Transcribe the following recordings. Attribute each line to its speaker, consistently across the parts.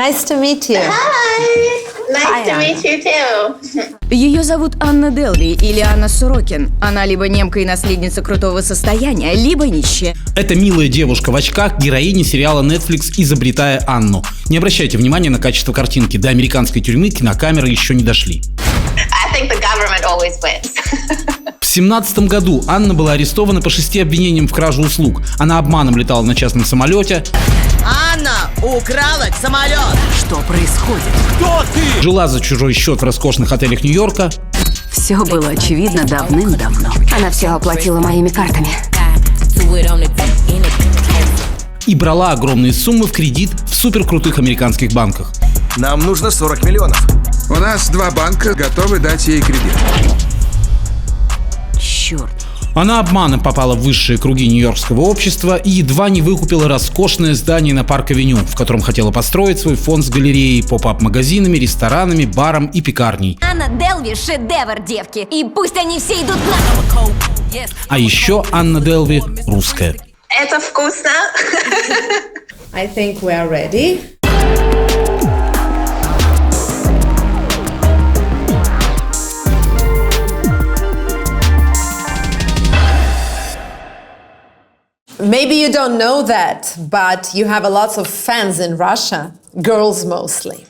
Speaker 1: Nice to meet you.
Speaker 2: Hi. Nice
Speaker 1: Hi,
Speaker 2: to
Speaker 1: Anna.
Speaker 2: meet you too.
Speaker 3: Ее зовут Анна Делви или Анна Сорокин. Она либо немка и наследница крутого состояния, либо нищая.
Speaker 4: Это милая девушка в очках, героиня сериала Netflix «Изобретая Анну». Не обращайте внимания на качество картинки. До американской тюрьмы кинокамеры еще не дошли.
Speaker 2: I think the government always wins.
Speaker 4: В 2017 году Анна была арестована по 6 обвинениям в краже услуг. Она обманом летала на частном самолете.
Speaker 5: Анна украла самолет!
Speaker 3: Что происходит?
Speaker 5: Кто ты?
Speaker 4: Жила за чужой счет в роскошных отелях Нью-Йорка.
Speaker 3: Все было очевидно давным-давно.
Speaker 6: Она все оплатила моими картами.
Speaker 4: И брала огромные суммы в кредит в суперкрутых американских банках.
Speaker 7: Нам нужно 40 миллионов.
Speaker 8: У нас 2 банка готовы дать ей кредит.
Speaker 3: Черт.
Speaker 4: Она обманом попала в высшие круги нью-йоркского общества и едва не выкупила роскошное здание на Парк-авеню, в котором хотела построить свой фонд с галереей, поп-ап-магазинами, ресторанами, баром и пекарней.
Speaker 3: Анна Делви – шедевр, девки. И пусть они все идут на...
Speaker 4: А еще Анна Делви русская.
Speaker 2: Это вкусно.
Speaker 1: I think we are ready. Maybe you don't know that, but you have a lot of fans in Russia, girls mostly.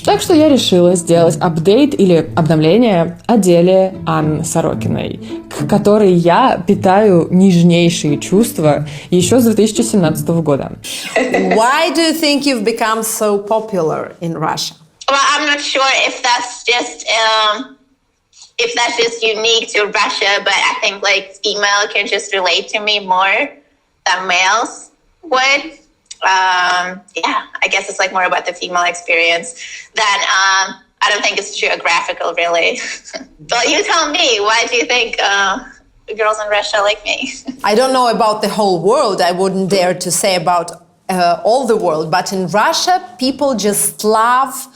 Speaker 9: Так что я решила сделать апдейт или обновление о деле Анны Сорокиной, к которой я питаю нежнейшие чувства еще с 2017 года.
Speaker 1: Why do you think you've become so popular in Russia?
Speaker 2: Well, I'm not sure if that's just unique to Russia, but I think like female can just relate to me more than males would. Yeah, I guess it's like more about the female experience than I don't think it's geographical really. But you tell me, why do you think girls in Russia like me?
Speaker 1: I don't know about the whole world. I wouldn't dare to say about all the world, but in Russia, people just love,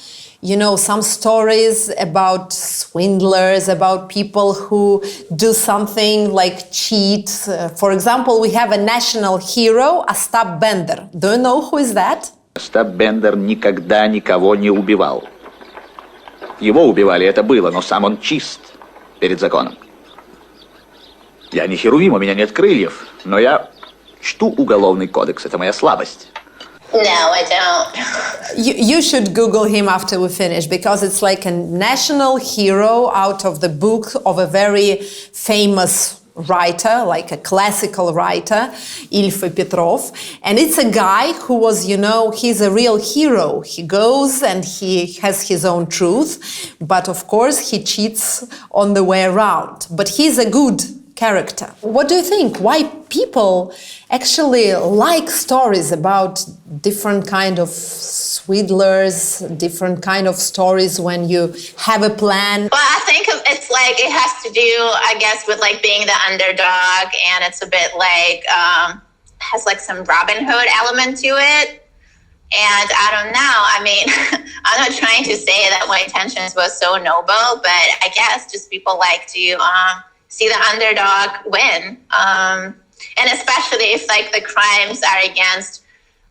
Speaker 1: you know, some stories about swindlers, about people who do something like cheat. For example, we have a national hero, Остап Бендер. Do you know who is that?
Speaker 10: Остап Бендер никогда никого не убивал. Его убивали, это было, но сам он чист перед законом. Я не херувим, у меня нет крыльев, но я чту уголовный кодекс, это моя слабость.
Speaker 2: No, I don't.
Speaker 1: You should Google him after we finish, because it's like a national hero out of the book of a very famous writer, like a classical writer, Ilf Petrov. And it's a guy who was, you know, he's a real hero. He goes and he has his own truth, but of course he cheats on the way around. But he's a good character. What do you think? Why people actually like stories about different kind of swindlers, different kind of stories when you have a plan?
Speaker 2: Well, I think it's like it has to do, I guess, with like being the underdog, and it's a bit like has like some Robin Hood element to it. And I don't know. I mean, I'm not trying to say that my intentions were so noble, but I guess just people like to see the underdog win. And especially if like the crimes are against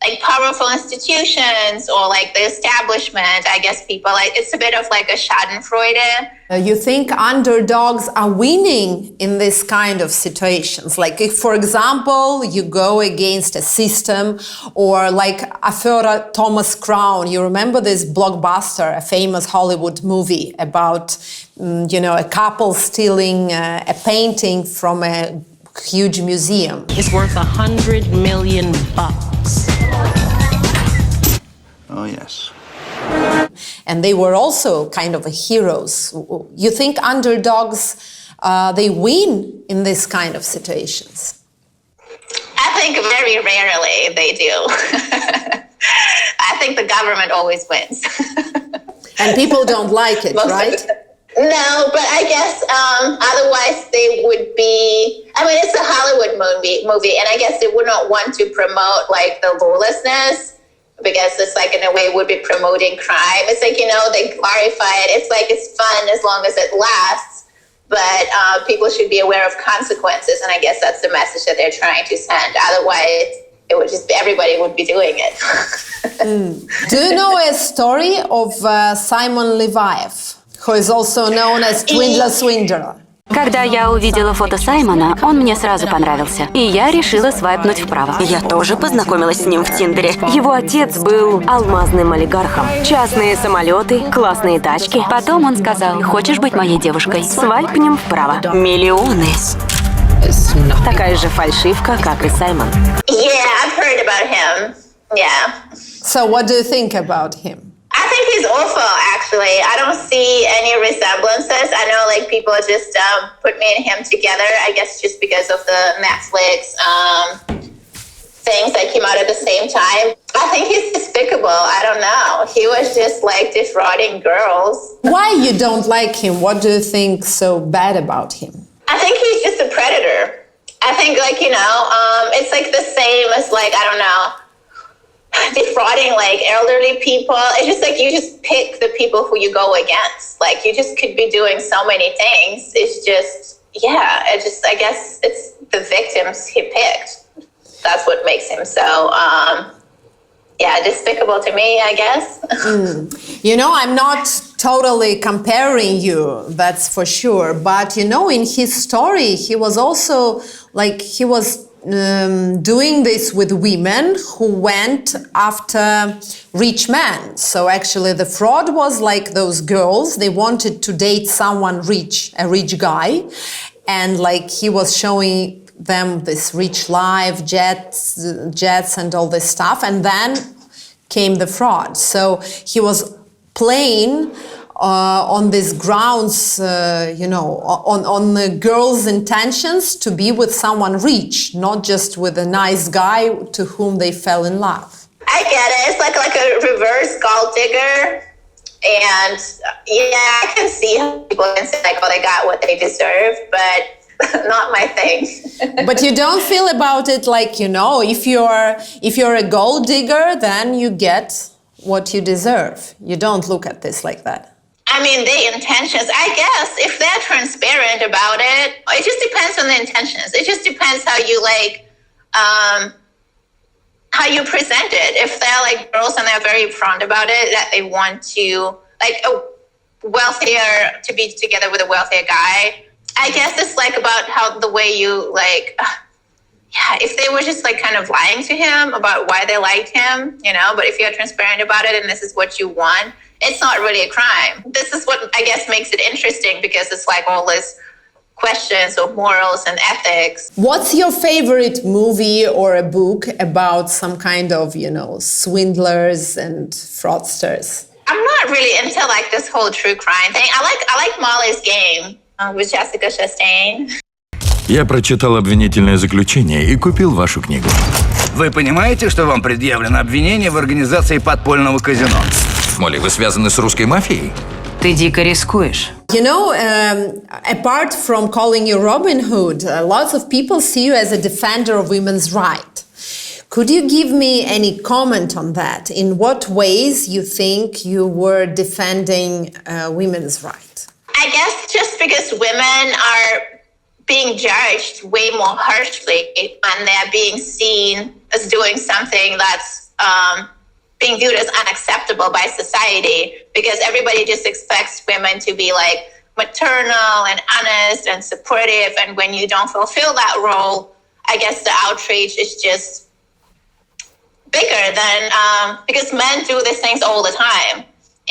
Speaker 2: like powerful institutions or like the establishment, I guess people like, it's a bit of like a schadenfreude.
Speaker 1: You think underdogs are winning in this kind of situations? Like if, for example, you go against a system, or like Affära Thomas Crown, you remember this blockbuster, a famous Hollywood movie about, you know, a couple stealing a painting from a huge museum.
Speaker 5: It's worth $100 million.
Speaker 7: Oh, yes.
Speaker 1: And they were also kind of heroes. You think underdogs, they win in this kind of situations?
Speaker 2: I think very rarely they do. I think the government always wins.
Speaker 1: And people don't like it, right?
Speaker 2: No, but I guess otherwise they would be, I mean, it's a Hollywood movie, and I guess they would not want to promote like the lawlessness, because it's like in a way would be promoting crime. It's like, you know, they glorify it. It's like it's fun as long as it lasts, but people should be aware of consequences, and I guess that's the message that they're trying to send. Otherwise, it would just be, everybody would be doing it.
Speaker 1: Do you know a story of Simon Levaev, who is also known as Swindler?
Speaker 6: Когда я увидела фото Саймона, он мне сразу понравился. И я решила свайпнуть вправо.
Speaker 11: Я тоже познакомилась с ним в Тиндере. Его отец был алмазным олигархом. Частные самолеты, классные тачки.
Speaker 6: Потом он сказал: «Хочешь быть моей девушкой?
Speaker 11: Свайпнем вправо. Миллионы. Такая же фальшивка, как и Саймон.
Speaker 2: Yeah, I've heard about him. Yeah.
Speaker 1: So what do you think about him?
Speaker 2: I think he's awful, actually. I don't see any resemblances. I know, like, people just put me and him together, I guess just because of the Netflix things that came out at the same time. I think he's despicable. I don't know. He was just, like, defrauding girls.
Speaker 1: Why you don't like him? What do you think so bad about him?
Speaker 2: I think he's just a predator. I think, like, you know, it's, like, the same as, like, I don't know, defrauding like elderly people. It's just like you just pick the people who you go against. Like you just could be doing so many things. It's just, yeah, I guess it's the victims he picked. That's what makes him so, yeah, despicable to me, I guess.
Speaker 1: You know, I'm not totally comparing you, that's for sure. But, you know, in his story, he was also like, he was doing this with women who went after rich men. So actually the fraud was like those girls, they wanted to date someone rich, a rich guy. And like he was showing them this rich life, jets and all this stuff. And then came the fraud. So he was playing on these grounds, you know, on the girl's intentions to be with someone rich, not just with a nice guy to whom they fell in love.
Speaker 2: I get it. It's like a reverse gold digger. And yeah, I can see how people can say like, oh, they got what they deserve, but not my thing.
Speaker 1: But you don't feel about it like, you know, if you're a gold digger, then you get what you deserve. You don't look at this like that.
Speaker 2: I mean, the intentions, I guess, if they're transparent about it, it just depends on the intentions. It just depends how you like, how you present it. If they're like girls and they're very upfront about it, that they want to, like to be together with a wealthier guy, I guess it's like about how the way you like, yeah, if they were just like kind of lying to him about why they liked him, you know, but if you're transparent about it and this is what you want, it's not really a crime. This is what I guess makes it interesting because it's like all this questions of morals and ethics.
Speaker 1: What's your favorite movie or a book about some kind of, you know, swindlers and fraudsters?
Speaker 2: I'm not really into like this whole true crime thing. I like Molly's Game with Jessica Chastain.
Speaker 12: Я прочитал обвинительное заключение и купил вашу книгу.
Speaker 7: Вы понимаете, что вам предъявлено обвинение в организации подпольного казино?
Speaker 12: Молли, вы связаны с русской мафией?
Speaker 11: Ты дико рискуешь.
Speaker 1: You know, apart from calling you Robin Hood, lots of people see you as a defender of women's rights. Could you give me any comment on that? In what ways you think you were defending women's rights?
Speaker 2: I guess just because women are being judged way more harshly and they're being seen as doing something that's being viewed as unacceptable by society, because everybody just expects women to be like maternal and honest and supportive, and when you don't fulfill that role, I guess the outrage is just bigger than because men do these things all the time.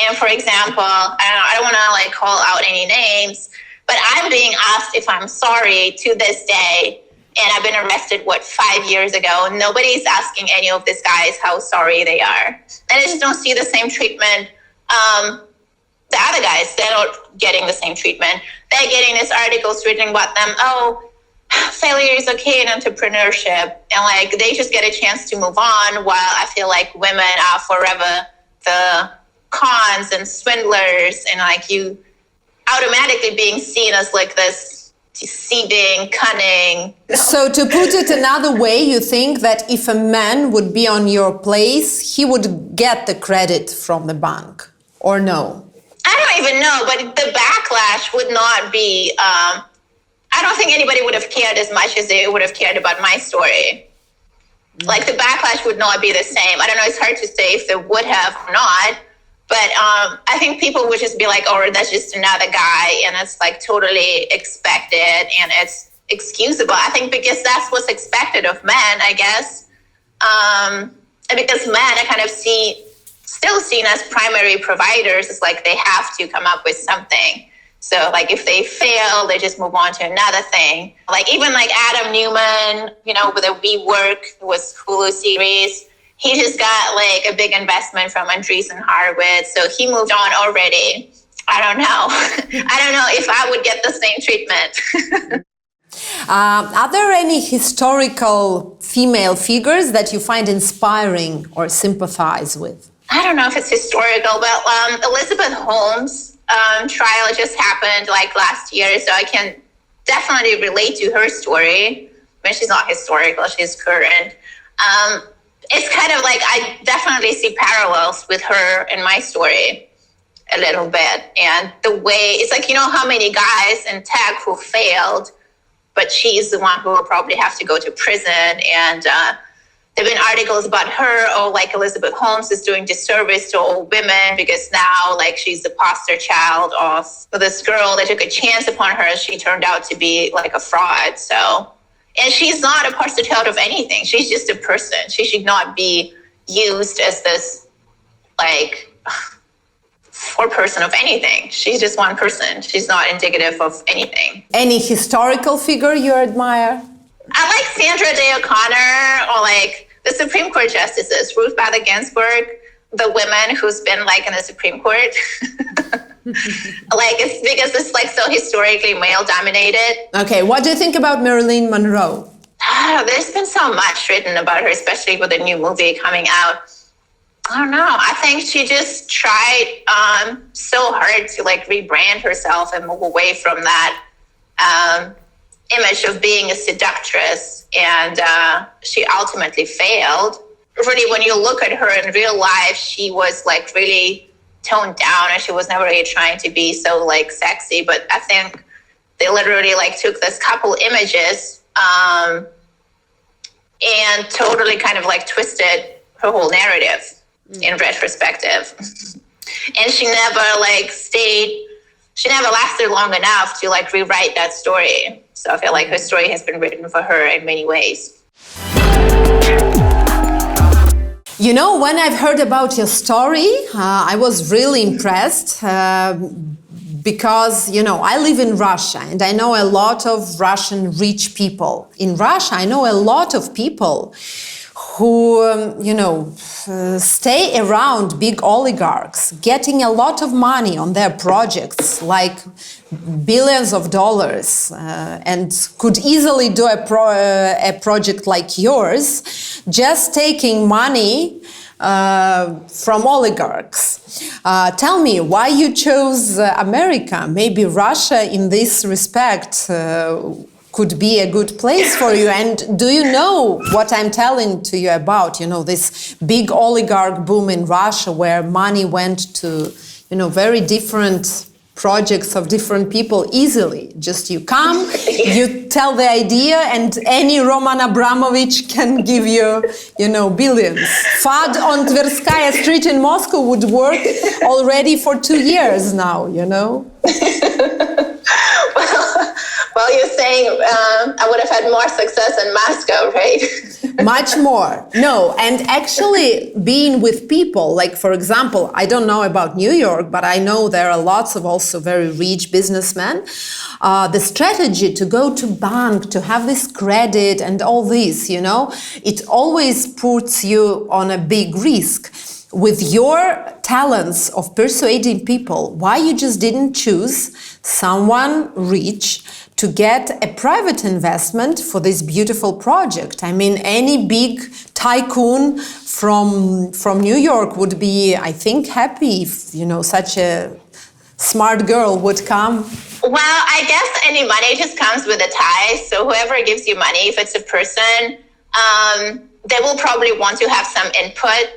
Speaker 2: And for example, I don't want to like call out any names, but I'm being asked if I'm sorry to this day. And I've been arrested, 5 years ago. Nobody's asking any of these guys how sorry they are. And I just don't see the same treatment. The other guys, they're not getting the same treatment. They're getting these articles written about them. Oh, failure is okay in entrepreneurship. And like, they just get a chance to move on, while I feel like women are forever the cons and swindlers. And like you automatically being seen as like this deceiving, cunning.
Speaker 1: So to put it another way, you think that if a man would be on your place, he would get the credit from the bank, or no?
Speaker 2: I don't even know, but the backlash would not be, I don't think anybody would have cared as much as they would have cared about my story. Like the backlash would not be the same. I don't know, it's hard to say if they would have or not. But I think people would just be like, oh, that's just another guy. And it's like totally expected and it's excusable. I think because that's what's expected of men, I guess. And because men are kind of still seen as primary providers, it's like they have to come up with something. So like if they fail, they just move on to another thing. Like even like Adam Newman, you know, with the We Work was Hulu series, he just got like a big investment from Andreessen Horowitz. So he moved on already. I don't know. I don't know if I would get the same treatment.
Speaker 1: Are there any historical female figures that you find inspiring or sympathize with?
Speaker 2: I don't know if it's historical, but Elizabeth Holmes' trial just happened like last year, so I can definitely relate to her story. I mean, she's not historical, she's current. It's kind of like I definitely see parallels with her and my story a little bit. And the way, it's like, you know how many guys in tech who failed, but she's the one who will probably have to go to prison. And there have been articles about her, oh, like Elizabeth Holmes is doing disservice to all women because now like she's the poster child of this girl that took a chance upon her. She turned out to be like a fraud. So, and she's not a poster child of anything. She's just a person. She should not be used as this like for person of anything. She's just one person. She's not indicative of anything.
Speaker 1: Any historical figure you admire?
Speaker 2: I like Sandra Day O'Connor or like the Supreme Court justices, Ruth Bader Ginsburg, the women who's been like in the Supreme Court. Like it's because it's like so historically male dominated.
Speaker 1: Okay, what do you think about Marilyn Monroe?
Speaker 2: There's been so much written about her, especially with the new movie coming out. I don't know. I think she just tried so hard to like rebrand herself and move away from that image of being a seductress, and she ultimately failed. Really, when you look at her in real life, she was like really toned down, and she was never really trying to be so like sexy. But I think they literally like took this couple images and totally kind of like twisted her whole narrative in retrospective. And she never like she never lasted long enough to like rewrite that story. So I feel like her story has been written for her in many ways.
Speaker 1: You know, when I've heard about your story, I was really impressed because, you know, I live in Russia and I know a lot of Russian rich people. In Russia, I know a lot of people who, stay around big oligarchs, getting a lot of money on their projects, like billions of dollars, and could easily do a project like yours, just taking money from oligarchs. Tell me why you chose America. Maybe Russia in this respect could be a good place for you. And do you know what I'm telling to you about? You know, this big oligarch boom in Russia where money went to, very different projects of different people easily. Just you come, you tell the idea, and any Roman Abramovich can give you, billions. FAD on Tverskaya Street in Moscow would work already for 2 years now,
Speaker 2: Well, you're saying I would have had more success in Moscow, right?
Speaker 1: Much more. No, and actually being with people, like for example, I don't know about New York, but I know there are lots of also very rich businessmen. The strategy to go to bank, to have this credit and all this, it always puts you on a big risk. With your talents of persuading people, why you just didn't choose someone rich to get a private investment for this beautiful project? I mean, any big tycoon from New York would be, I think, happy if, such a smart girl would come.
Speaker 2: Well, I guess any money just comes with a tie. So whoever gives you money, if it's a person, they will probably want to have some input.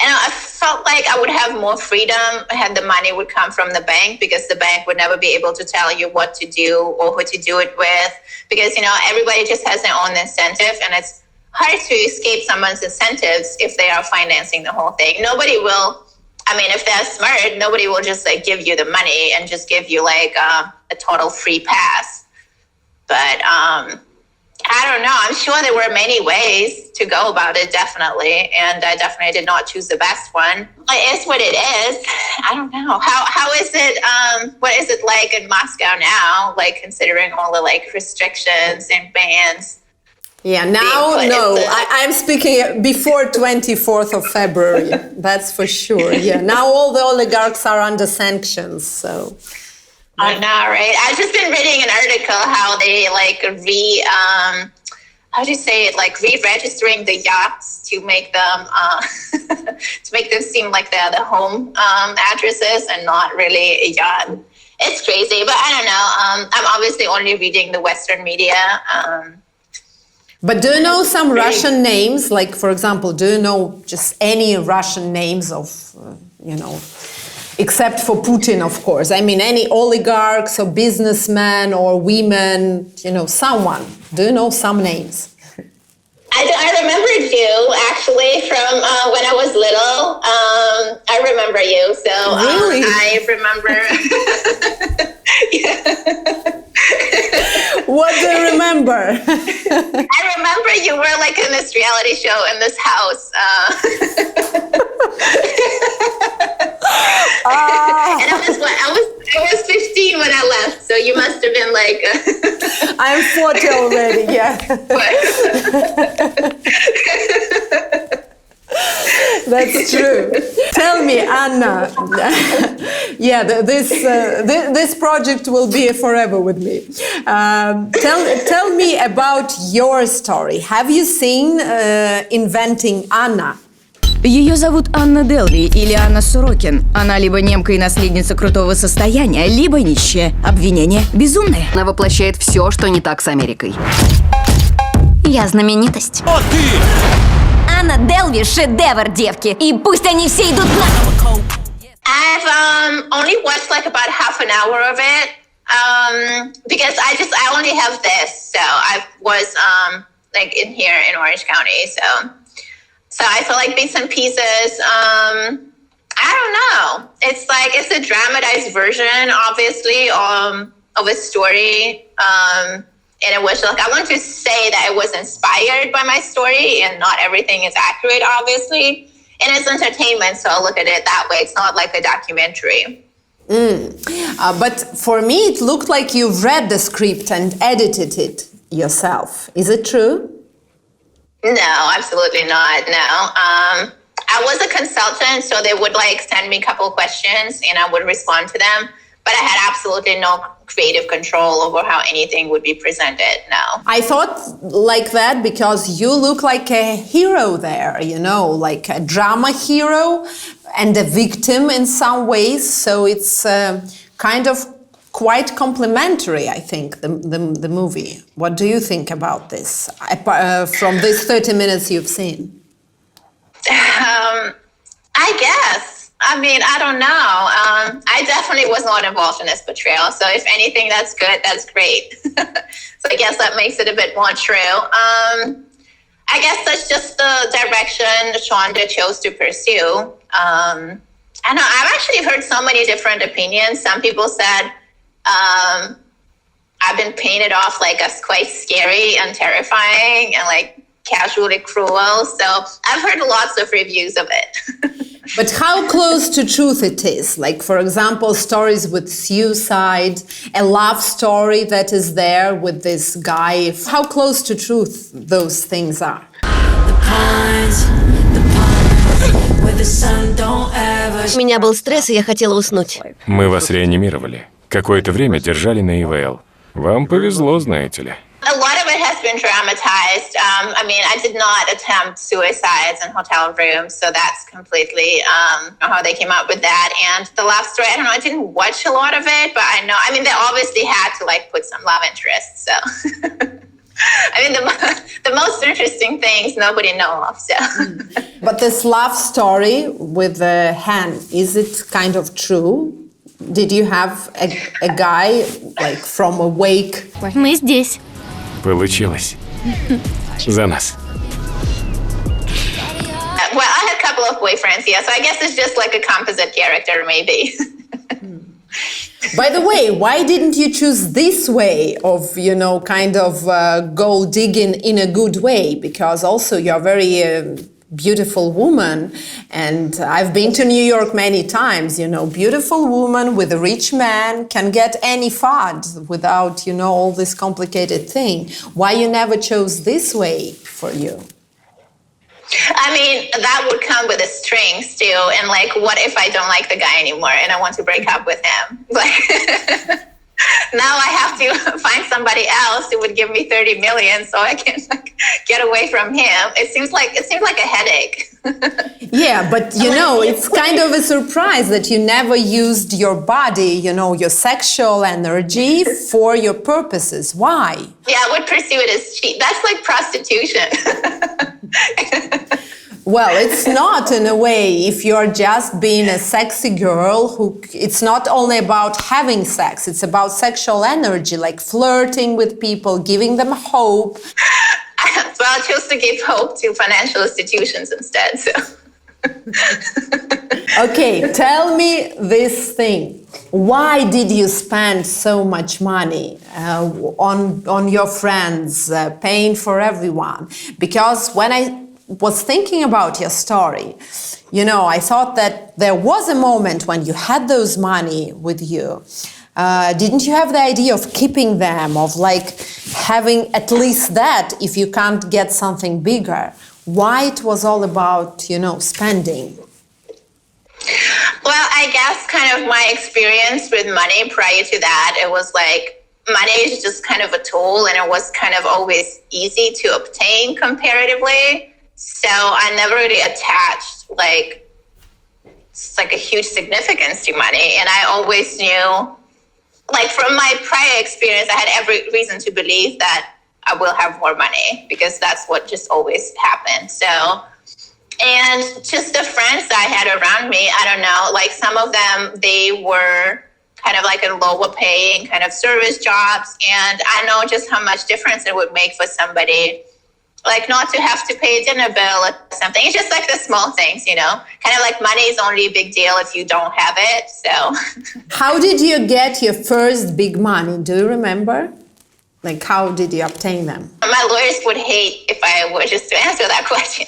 Speaker 2: And I felt like I would have more freedom had the money would come from the bank, because the bank would never be able to tell you what to do or who to do it with, because, everybody just has their own incentive, and it's hard to escape someone's incentives if they are financing the whole thing. Nobody will, I mean, if they're smart, nobody will just like give you the money and just give you like a total free pass. But I don't know. I'm sure there were many ways to go about it, definitely. And I definitely did not choose the best one. It is what it is. I don't know. How is it, what is it like in Moscow now? Like considering all the like restrictions and bans?
Speaker 1: Yeah, now, no. I'm speaking before 24th of February. That's for sure. Yeah, now all the oligarchs are under sanctions, so...
Speaker 2: I know, right? I've just been reading an article how they like how do you say it? Like re-registering the yachts to make them seem like they're the home addresses and not really a yacht. It's crazy, but I don't know. I'm obviously only reading the Western media.
Speaker 1: But do you know some Russian names? Like, for example, do you know just any Russian names of, except for Putin, of course? I mean, any oligarchs or businessmen or women, someone. Do you know some names?
Speaker 2: I remembered you, actually, from when I was little. I remember you, so
Speaker 1: really?
Speaker 2: I remember...
Speaker 1: What do you remember?
Speaker 2: I remember you were like in this reality show in this house. And I was 15 when I left, so you must have been like...
Speaker 1: I'm 40 already, yeah. That's true. Tell me, Anna. Yeah, this project will be forever with me. Tell me about your story. Have you seen Inventing Anna?
Speaker 3: Ее зовут Анна Делвей или Анна Сорокин. Она либо немка и наследница крутого состояния, либо нищая. Обвинение безумное.
Speaker 13: Она воплощает все, что не так с Америкой.
Speaker 6: Я знаменитость.
Speaker 5: О, ты!
Speaker 6: Анна Делви — шедевр, девки. И пусть они все идут на...
Speaker 2: I've only watched like about half an hour of it because I only have this. So I was like in here in Orange County. So I feel like bits and pieces. I don't know. It's a dramatized version, obviously, of a story. And it was like, I want to say that it was inspired by my story and not everything is accurate, obviously. And it's entertainment, so I'll look at it that way. It's not like a documentary.
Speaker 1: But for me, it looked like you've read the script and edited it yourself. Is it true?
Speaker 2: No, absolutely not. No. I was a consultant, so they would like send me a couple of questions and I would respond to them. But I had absolutely no creative control over how anything would be presented, no.
Speaker 1: I thought like that because you look like a hero there, like a drama hero and a victim in some ways. So it's kind of quite complimentary, I think, the movie. What do you think about this, from these 30 minutes you've seen?
Speaker 2: I guess. I mean, I don't know. I definitely was not involved in this portrayal. So if anything, that's good. That's great. So I guess that makes it a bit more true. I guess that's just the direction Shonda chose to pursue. I know I've actually heard so many different opinions. Some people said I've been painted off like as quite scary and terrifying and like casually cruel. So I've heard lots of reviews of it.
Speaker 1: But how close to truth it is? Like, for example, stories with suicide, a love story that is there with this guy. How close to truth those things are?
Speaker 11: У меня был стресс, и я хотела уснуть.
Speaker 12: Мы вас реанимировали. Какое-то время держали на ИВЛ. Вам повезло, знаете ли.
Speaker 2: A lot of it has been dramatized. I mean, I did not attempt suicides in hotel rooms, so that's completely how they came up with that. And the love story, I don't know, I didn't watch a lot of it, but I know, I mean, they obviously had to like put some love interest, so. I mean, the most interesting things nobody knows of, so.
Speaker 1: But this love story with the hand, is it kind of true? Did you have a guy like from a wake?
Speaker 6: Мы здесь.
Speaker 12: Получилось. За нас.
Speaker 2: Well, I had a couple of boyfriends, yeah, so I guess it's just like a composite character, maybe.
Speaker 1: By the way, why didn't you choose this way of, kind of gold digging in a good way? Because also you're very beautiful woman, and I've been to New York many times. Beautiful woman with a rich man can get any fad without, all this complicated thing. Why you never chose this way for you?
Speaker 2: I mean, that would come with a strings too. And like, what if I don't like the guy anymore and I want to break up with him? Like, now I have to find somebody else who would give me 30 million so I can get away from him. It seems like a headache.
Speaker 1: Yeah, but it's kind of a surprise that you never used your body, your sexual energy for your purposes. Why?
Speaker 2: Yeah, I would pursue it as cheap. That's like prostitution.
Speaker 1: Well, it's not in a way. If you're just being a sexy girl it's not only about having sex, it's about sexual energy, like flirting with people, giving them hope.
Speaker 2: Well, I chose to give hope to financial institutions instead, so.
Speaker 1: Okay, tell me this thing. Why did you spend so much money on your friends, paying for everyone? Because when I was thinking about your story, I thought that there was a moment when you had those money with you. Didn't you have the idea of keeping them, of like having at least that if you can't get something bigger? Why it was all about, spending?
Speaker 2: Well, I guess kind of my experience with money prior to that, it was like money is just kind of a tool, and it was kind of always easy to obtain comparatively. So I never really attached like a huge significance to money. And I always knew, like from my prior experience, I had every reason to believe that I will have more money because that's what just always happened. So, and just the friends I had around me, I don't know, like some of them, they were kind of like in lower paying kind of service jobs. And I know just how much difference it would make for somebody, like not to have to pay a dinner bill or something. It's just like the small things, kind of like money is only a big deal if you don't have it. So
Speaker 1: how did you get your first big money? Do you remember? Like, how did you obtain them?
Speaker 2: My lawyers would hate if I were just to answer that question.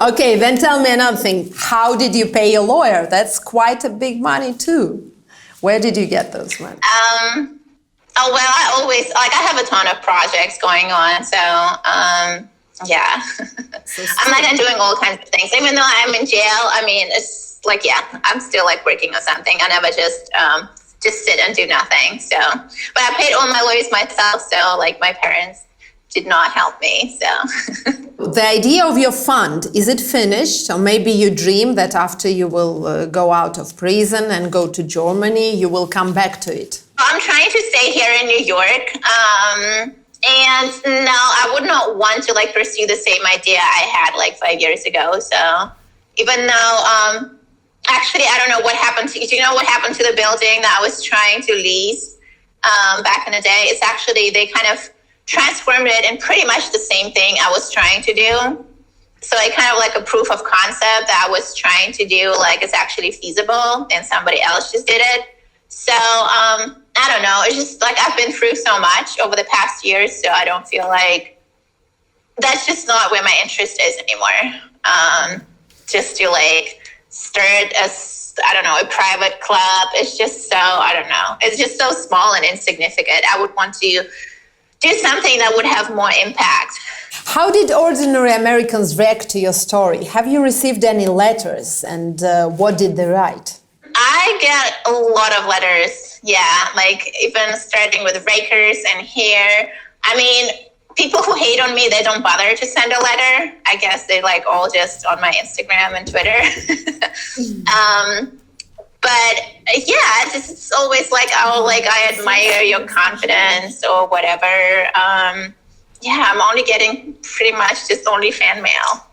Speaker 1: Okay, then tell me another thing. How did you pay a lawyer? That's quite a big money too. Where did you get those money?
Speaker 2: Oh, well, I have a ton of projects going on. So, yeah. I'm like doing all kinds of things. Even though I'm in jail, I mean, it's like, yeah, I'm still like working on something. I never just sit and do nothing. So, but I paid all my lawyers myself. So like my parents did not help me. So
Speaker 1: the idea of your fund, is it finished? Or maybe you dream that after you will go out of prison and go to Germany, you will come back to it?
Speaker 2: I'm trying to stay here in New York. And no, I would not want to like pursue the same idea I had like 5 years ago. So even though, actually, I don't know what happened to, do you know what happened to the building that I was trying to lease back in the day? It's actually, they kind of transformed it in pretty much the same thing I was trying to do. So I kind of like a proof of concept that I was trying to do, like it's actually feasible and somebody else just did it. So, I don't know. It's just like I've been through so much over the past years, so I don't feel like that's just not where my interest is anymore. Just to like start a private club. It's just so, I don't know. It's just so small and insignificant. I would want to do something that would have more impact.
Speaker 1: How did ordinary Americans react to your story? Have you received any letters, and what did they write?
Speaker 2: I get a lot of letters, yeah, like even starting with rakers and hair. I mean, people who hate on me, they don't bother to send a letter. I guess they like all just on my Instagram and Twitter. But yeah, it's always like, oh, like I admire your confidence or whatever. Yeah, I'm only getting pretty much just only fan mail.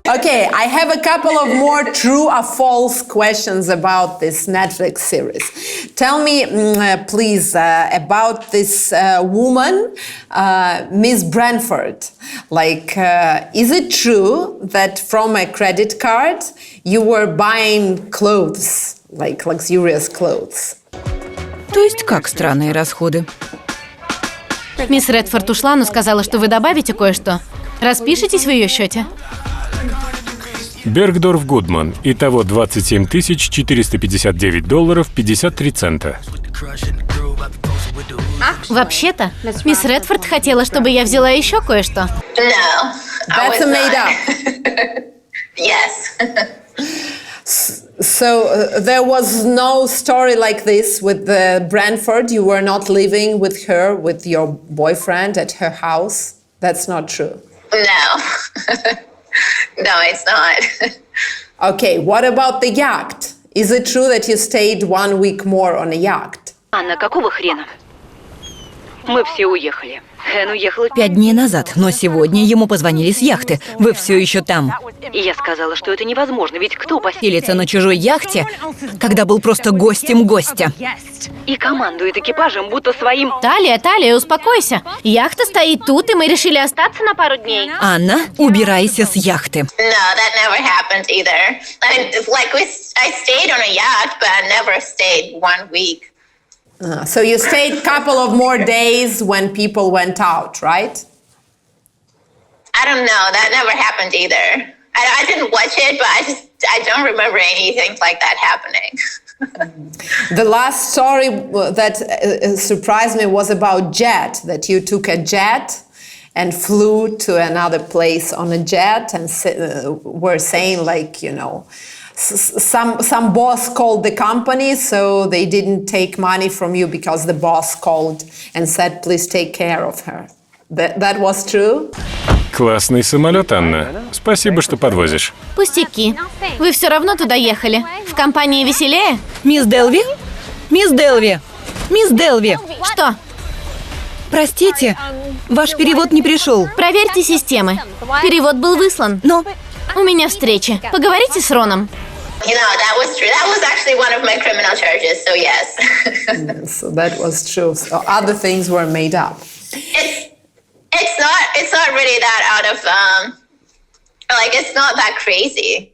Speaker 1: Okay, Okay, I have a couple of more true or false questions about this Netflix series. Tell me, please, about this woman, Miss Branford. Like, is it true that from a credit card you were buying clothes, like luxurious clothes?
Speaker 3: То есть как странные расходы?
Speaker 14: Мисс Редфорд ушла, но сказала, что вы добавите кое-что. Распишитесь в ее счете.
Speaker 12: Бергдорф Гудман. Итого $27 459 53 цента.
Speaker 14: Вообще-то, мисс Редфорд хотела, чтобы я взяла еще кое-что.
Speaker 2: No,
Speaker 1: That's a made up.
Speaker 2: Yes.
Speaker 1: So there was no story like this with the Branford. You were not living with her, with your boyfriend at her house. That's not true.
Speaker 2: No. No, it's not.
Speaker 1: Okay, what about the yacht? Is it true that you stayed 1 week more on a yacht?
Speaker 11: Анна, какого хрена? Мы все уехали. Хэн уехал
Speaker 3: 5 дней назад, но сегодня ему позвонили с яхты. Вы все еще там.
Speaker 11: И я сказала, что это невозможно, ведь кто
Speaker 3: Селится на чужой яхте, когда был просто гостем гостя.
Speaker 11: И командует экипажем, будто своим...
Speaker 14: Талия, успокойся. Яхта стоит тут, и мы решили остаться на пару дней.
Speaker 3: Анна, убирайся с яхты.
Speaker 2: No, that never happened either. I mean, I stayed on a yacht, but I never stayed 1 week.
Speaker 1: So you stayed a couple of more days when people went out, right?
Speaker 2: I don't know. That never happened either. I didn't watch it, but I don't remember anything like that happening.
Speaker 1: The last story that surprised me was about jet, that you took a jet and flew to another place on a jet and were saying, like, you know, some boss called the company, so they didn't take money from you because the boss called and said, please take care of her. That was true?
Speaker 12: Классный самолет, Анна. Спасибо, что подвозишь.
Speaker 14: Пустяки. Вы все равно туда ехали. В компании веселее?
Speaker 3: Мисс Делви? Мисс Делви! Мисс Делви!
Speaker 14: Что?
Speaker 3: Простите, ваш перевод не пришел.
Speaker 14: Проверьте системы. Перевод был выслан.
Speaker 3: Но...
Speaker 14: У меня встреча. Поговорите с Роном.
Speaker 2: You know, that was true. That was actually one of my criminal charges, so yes.
Speaker 1: So that was true. So other things were made up.
Speaker 2: It's not really that out of it's not that crazy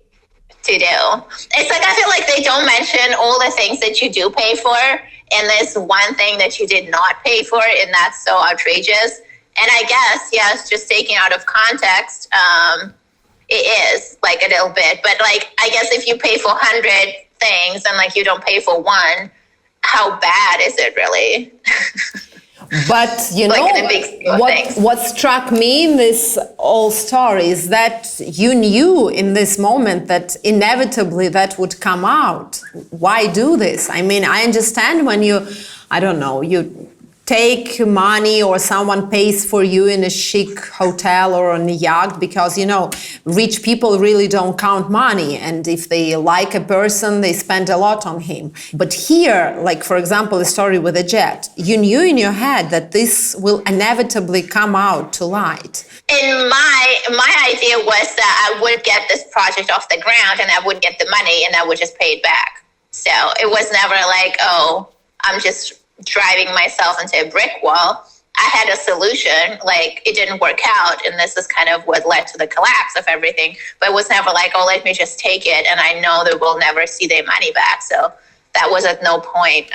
Speaker 2: to do. It's like I feel like they don't mention all the things that you do pay for, and there's one thing that you did not pay for, and that's so outrageous. And I guess, yes, just taking out of context, it is like a little bit. But like I guess if you pay for 100 things and like you don't pay for one, how bad is it really?
Speaker 1: But you know, what struck me in this whole story is that you knew in this moment that inevitably that would come out. Why do this? I mean, I understand when you take money or someone pays for you in a chic hotel or on a yacht because, you know, rich people really don't count money. And if they like a person, they spend a lot on him. But here, like, for example, the story with the jet, you knew in your head that this will inevitably come out to light.
Speaker 2: And my idea was that I would get this project off the ground and I would get the money and I would just pay it back. So it was never like, oh, I'm just driving myself into a brick wall. I had a solution, like it didn't work out, and this is kind of what led to the collapse of everything. But it was never like, oh, let me just take it, and I know they will never see their money back. So that was at no point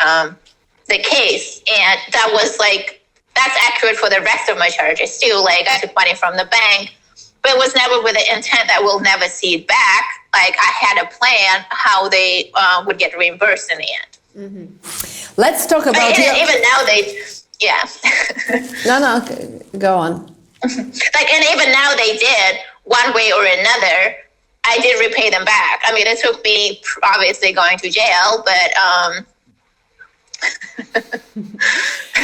Speaker 2: the case, and that was like, that's accurate for the rest of my charges too. Like I took money from the bank, but it was never with the intent that we'll never see it back. Like I had a plan how they would get reimbursed in the end.
Speaker 1: Mm-hmm. Let's talk about
Speaker 2: even now they, yeah.
Speaker 1: No, go on.
Speaker 2: Like, and even now they did one way or another. I did repay them back. I mean, it took me obviously going to jail, but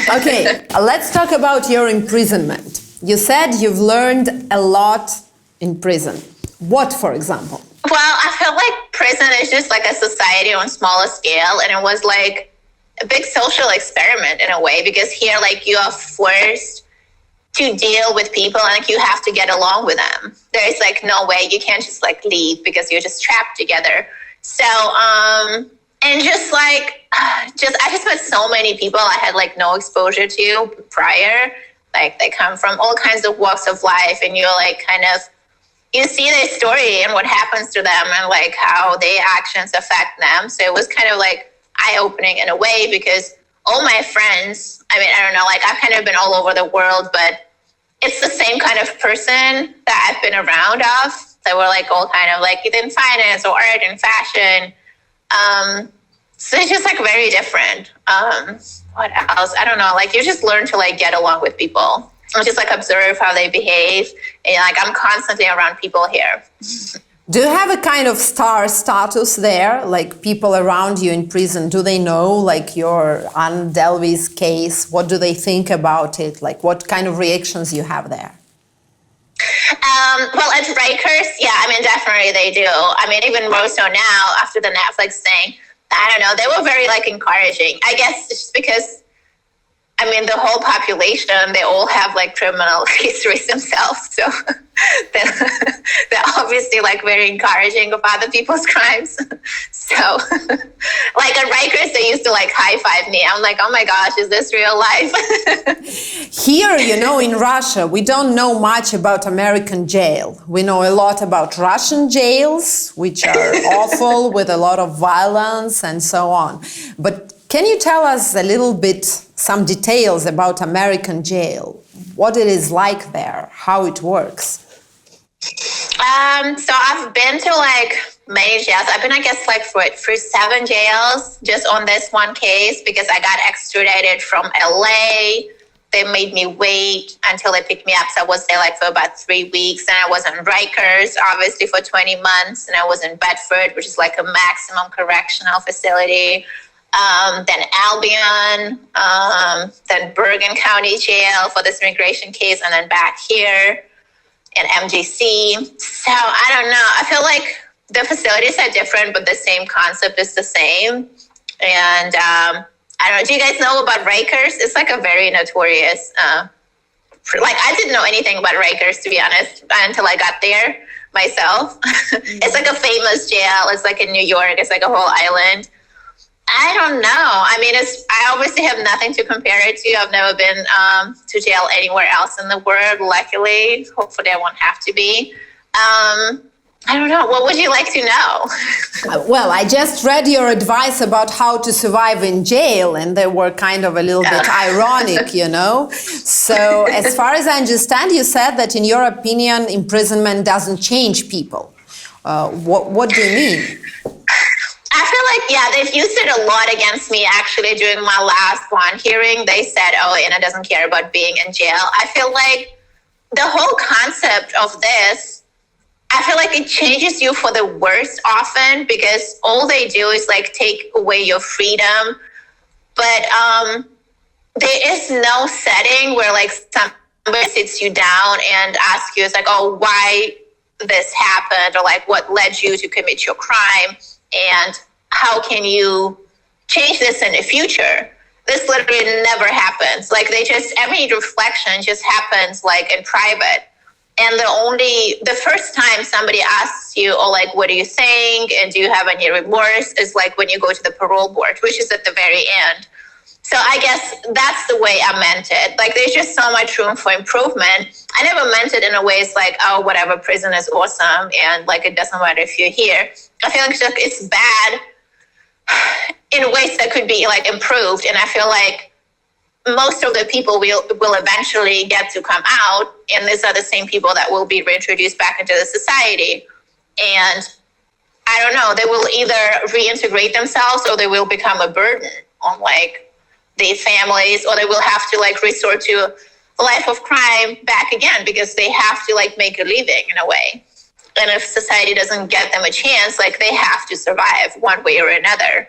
Speaker 1: Okay, let's talk about your imprisonment. You said you've learned a lot in prison. What, for example?
Speaker 2: Well, I feel like prison is just like a society on a smaller scale, and it was like a big social experiment in a way, because here, like, you are forced to deal with people, and like you have to get along with them. There's like no way you can't just like leave because you're just trapped together. So and just like I just met so many people I had like no exposure to prior. Like they come from all kinds of walks of life, and you're like kind of you see their story and what happens to them and like how their actions affect them. So it was kind of like eye-opening in a way, because all my friends, I mean, I don't know, like I've kind of been all over the world, but it's the same kind of person that I've been around of. They were like all kind of like either in finance or art and fashion. So it's just like very different. What else? I don't know. Like you just learn to like get along with people. And just like observe how they behave. And like I'm constantly around people here.
Speaker 1: Do you have a kind of star status there? Like people around you in prison, do they know like your Anne Delvey's case? What do they think about it? Like what kind of reactions you have there?
Speaker 2: Well, at Rikers, yeah, I mean, definitely they do. I mean, even more so now after the Netflix thing, I don't know, they were very like encouraging. I guess just because I mean, the whole population, they all have like criminal histories themselves. So they're obviously like very encouraging of other people's crimes. So like at Rikers, they used to like high five me. I'm like, oh my gosh, is this real life?
Speaker 1: Here, you know, in Russia, we don't know much about American jail. We know a lot about Russian jails, which are awful with a lot of violence and so on. But can you tell us a little bit, some details about American jail? What it is like there, how it works?
Speaker 2: So I've been to like many jails. I've been, I guess, like for 7 jails just on this one case because I got extradited from LA. They made me wait until they picked me up. So I was there like for about 3 weeks. And I was in Rikers, obviously, for 20 months. And I was in Bedford, which is like a maximum correctional facility. Then Albion, then Bergen County Jail for this immigration case, and then back here in MJC. So I don't know. I feel like the facilities are different, but the same concept is the same. And I don't know. Do you guys know about Rikers? It's like a very notorious. Like I didn't know anything about Rikers, to be honest, until I got there myself. It's like a famous jail. It's like in New York. It's like a whole island. I don't know. I mean, I obviously have nothing to compare it to. I've never been to jail anywhere else in the world, luckily. Hopefully I won't have to be. I don't know. What would you like to know?
Speaker 1: Well, I just read your advice about how to survive in jail, and they were kind of a little bit ironic, you know? So as far as I understand, you said that in your opinion, imprisonment doesn't change people. What do you mean?
Speaker 2: I feel like, yeah, they've used it a lot against me, actually, during my last bond hearing. They said, oh, Anna doesn't care about being in jail. I feel like the whole concept of this, I feel like it changes you for the worse often, because all they do is like take away your freedom. But there is no setting where like somebody sits you down and asks you, it's like, oh, why this happened, or like what led you to commit your crime, and how can you change this in the future? This literally never happens. Like every reflection just happens like in private. And the first time somebody asks you, oh, like, what do you think? And do you have any remorse? Is like when you go to the parole board, which is at the very end. So I guess that's the way I meant it. Like, there's just so much room for improvement. I never meant it in a way it's like, oh, whatever, prison is awesome. And like, it doesn't matter if you're here. I feel like it's bad in ways that could be like improved. And I feel like most of the people will eventually get to come out. And these are the same people that will be reintroduced back into the society. And I don't know, they will either reintegrate themselves or they will become a burden on like their families, or they will have to like resort to a life of crime back again because they have to like make a living in a way. And if society doesn't get them a chance, like they have to survive one way or another.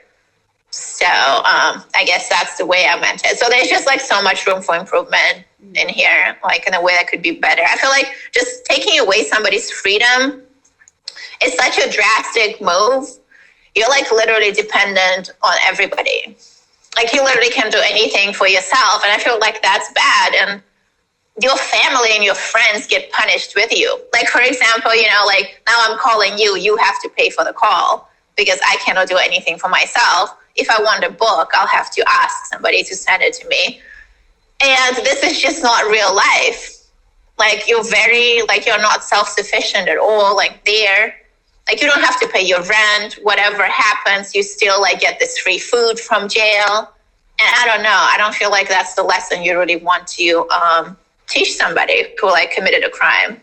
Speaker 2: So I guess that's the way I meant it. So there's just like so much room for improvement in here, like in a way that could be better. I feel like just taking away somebody's freedom is such a drastic move. You're like literally dependent on everybody. Like you literally can't do anything for yourself. And I feel like that's bad. And your family and your friends get punished with you. Like, for example, you know, like now I'm calling you, you have to pay for the call because I cannot do anything for myself. If I want a book, I'll have to ask somebody to send it to me. And this is just not real life. Like, you're not self-sufficient at all. Like, you don't have to pay your rent. Whatever happens, you still like get this free food from jail. And I don't know. I don't feel like that's the lesson you really want to teach somebody who like committed a crime.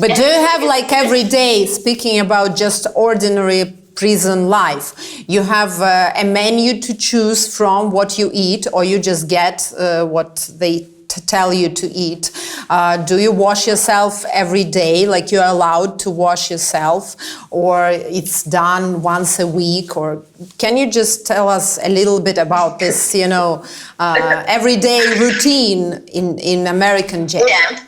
Speaker 1: But do you have like every day, speaking about just ordinary prison life, you have a menu to choose from what you eat, or you just get what they tell you to eat? Do you wash yourself every day, like you're allowed to wash yourself, or it's done once a week? Or can you just tell us a little bit about this, you know, everyday routine in American jail?
Speaker 2: Yeah.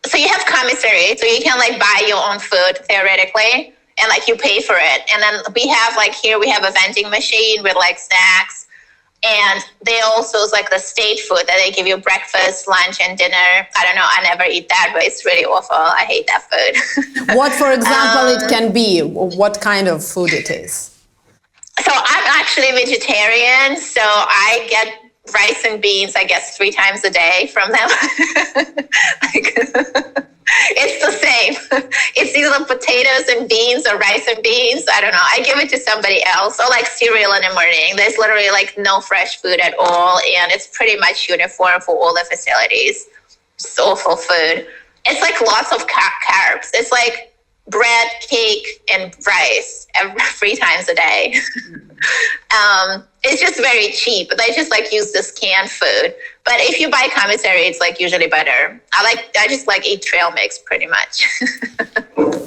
Speaker 2: So you have commissary, so you can like buy your own food theoretically, and like you pay for it. And then we have like here we have a vending machine with like snacks. And they also is like the state food that they give you breakfast, lunch, and dinner. I don't know. I never eat that, but it's really awful. I hate that food.
Speaker 1: What, for example, it can be? What kind of food it is?
Speaker 2: So I'm actually vegetarian. So I get rice and beans, I guess, 3 times a day from them. It's the same. It's either potatoes and beans or rice and beans. I don't know. I give it to somebody else, or like cereal in the morning. There's literally like no fresh food at all. And it's pretty much uniform for all the facilities. It's awful food. It's like lots of carbs. It's like bread, cake, and rice 3 times a day. It's just very cheap. They just like use this canned food. But if you buy commissary, it's like usually better. I just like eat trail mix pretty much.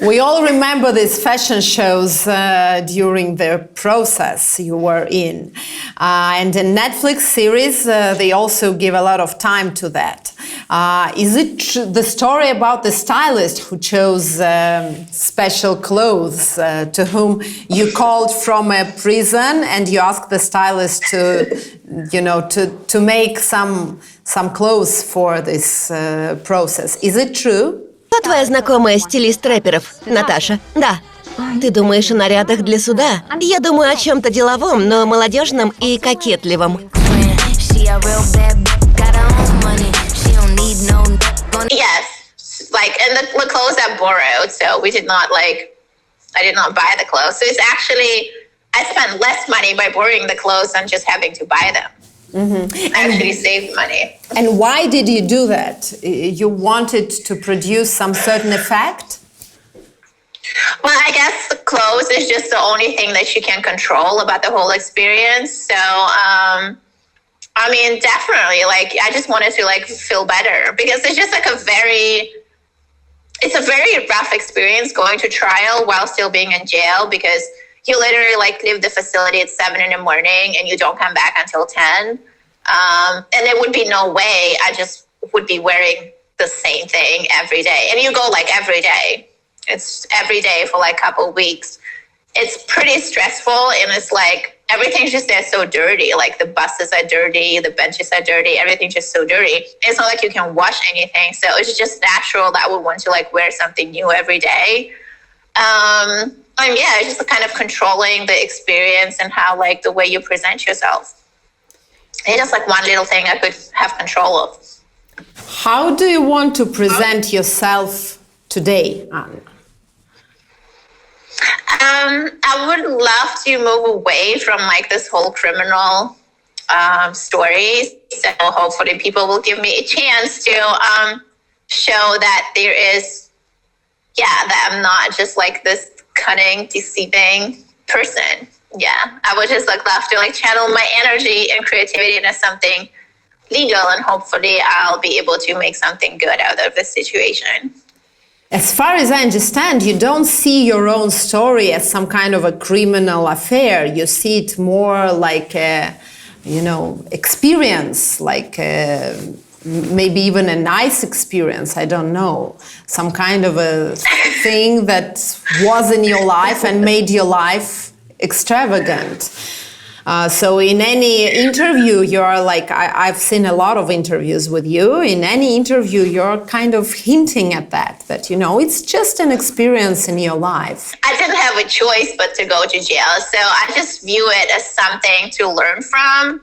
Speaker 1: We all remember these fashion shows during the process you were in. And the Netflix series, they also give a lot of time to that. Is it the story about the stylist who chose special clothes to whom you called from a prison and you asked the stylist to, you know, to make some clothes for this process? Is it true?
Speaker 11: Кто твоя знакомая стилист рэперов? Наташа? Да. Ты думаешь о нарядах для суда? Я думаю о чем-то деловом, но молодежном и кокетливом.
Speaker 2: Yes, like, and the clothes are borrowed, so I did not buy the clothes. So it's actually, I spent less money by borrowing the clothes than just having to buy them. Mm-hmm. I actually saved money.
Speaker 1: And why did you do that? You wanted to produce some certain effect?
Speaker 2: Well, I guess the clothes is just the only thing that you can control about the whole experience. So, I mean, definitely, like, I just wanted to, like, feel better because it's just, like, it's a very rough experience going to trial while still being in jail because you literally, like, leave the facility at 7 a.m. and you don't come back until 10. And there would be no way I just would be wearing the same thing every day. And you go, like, every day. It's every day for, like, a couple of weeks. It's pretty stressful, and it's, like, everything's just there so dirty. Like, the buses are dirty, the benches are dirty, everything's just so dirty. It's not like you can wash anything. So it's just natural that I would want to, like, wear something new every day. And yeah, it's just kind of controlling the experience and how, like, the way you present yourself. It's just like one little thing I could have control of.
Speaker 1: How do you want to present yourself today, Anna?
Speaker 2: I would love to move away from, like, this whole criminal story. So hopefully people will give me a chance to show that there is, that I'm not just, like, this cunning, deceiving person. Yeah, I would just, like, love to, like, channel my energy and creativity into something legal, and hopefully I'll be able to make something good out of this situation.
Speaker 1: As far as I understand, you don't see your own story as some kind of a criminal affair. You see it more like a, experience, like maybe even a nice experience, I don't know. Some kind of a thing that was in your life and made your life extravagant. So in any interview, you're like, I've seen a lot of interviews with you. In any interview, you're kind of hinting at that, you know, it's just an experience in your life.
Speaker 2: I didn't have a choice but to go to jail. So I just view it as something to learn from.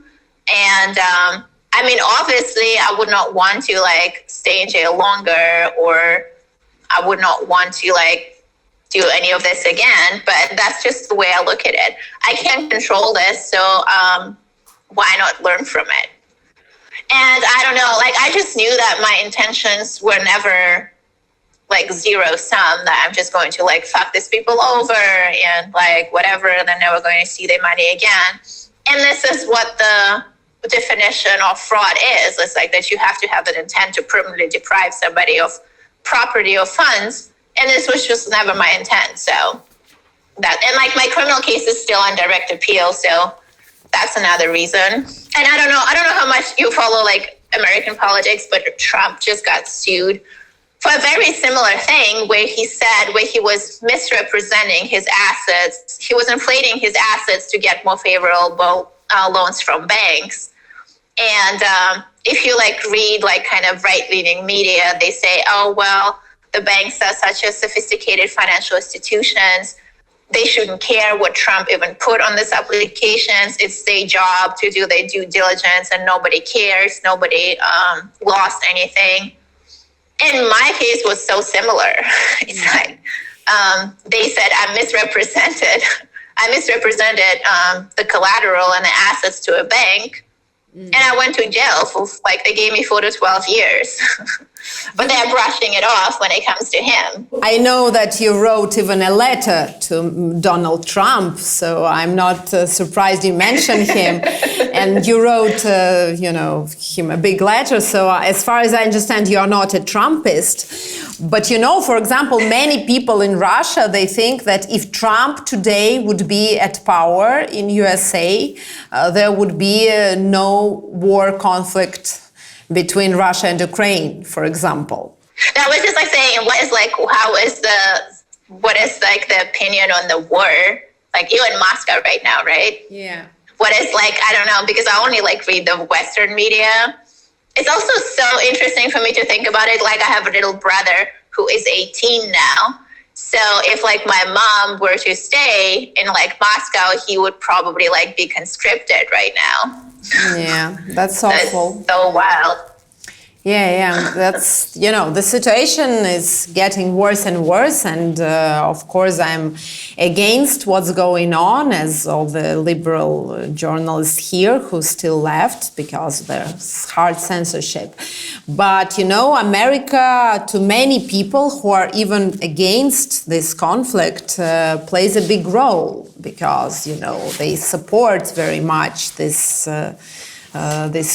Speaker 2: And I mean, obviously, I would not want to like stay in jail longer, or I would not want to like do any of this again, but that's just the way I look at it. I can't control this, so why not learn from it? And I don't know, like I just knew that my intentions were never like zero sum, that I'm just going to like fuck these people over and like whatever, and they're never going to see their money again. And this is what the definition of fraud is. It's like that you have to have an intent to permanently deprive somebody of property or funds. And this was just never my intent. So that, and like my criminal case is still on direct appeal. So that's another reason. And I don't know how much you follow like American politics, but Trump just got sued for a very similar thing where he was misrepresenting his assets. He was inflating his assets to get more favorable loans from banks. And if you like read like kind of right-leaning media, they say, oh, well, the banks are such a sophisticated financial institutions. They shouldn't care what Trump even put on these applications. It's their job to do their due diligence, and nobody cares. Nobody lost anything. And my case was so similar. It's like they said I misrepresented the collateral and the assets to a bank. And I went to jail for like, they gave me 4 to 12 years. But they're brushing it off when it comes to him.
Speaker 1: I know that you wrote even a letter to Donald Trump, so I'm not surprised you mentioned him. And you wrote, him a big letter. So as far as I understand, you're not a Trumpist. But for example, many people in Russia, they think that if Trump today would be at power in USA, there would be no war conflict between Russia and Ukraine, for example.
Speaker 2: That was just like saying, what is the opinion on the war? Like you're in Moscow right now, right?
Speaker 1: Yeah.
Speaker 2: What is I don't know, because I only read the Western media. It's also so interesting for me to think about it. Like I have a little brother who is 18 now. So if my mom were to stay in Moscow, he would probably be conscripted right now.
Speaker 1: Yeah, that's awful.
Speaker 2: That's so wild.
Speaker 1: Yeah, that's, the situation is getting worse and worse. And of course, I'm against what's going on, as all the liberal journalists here who still left because there's hard censorship. But, America, to many people who are even against this conflict, plays a big role because, they support very much this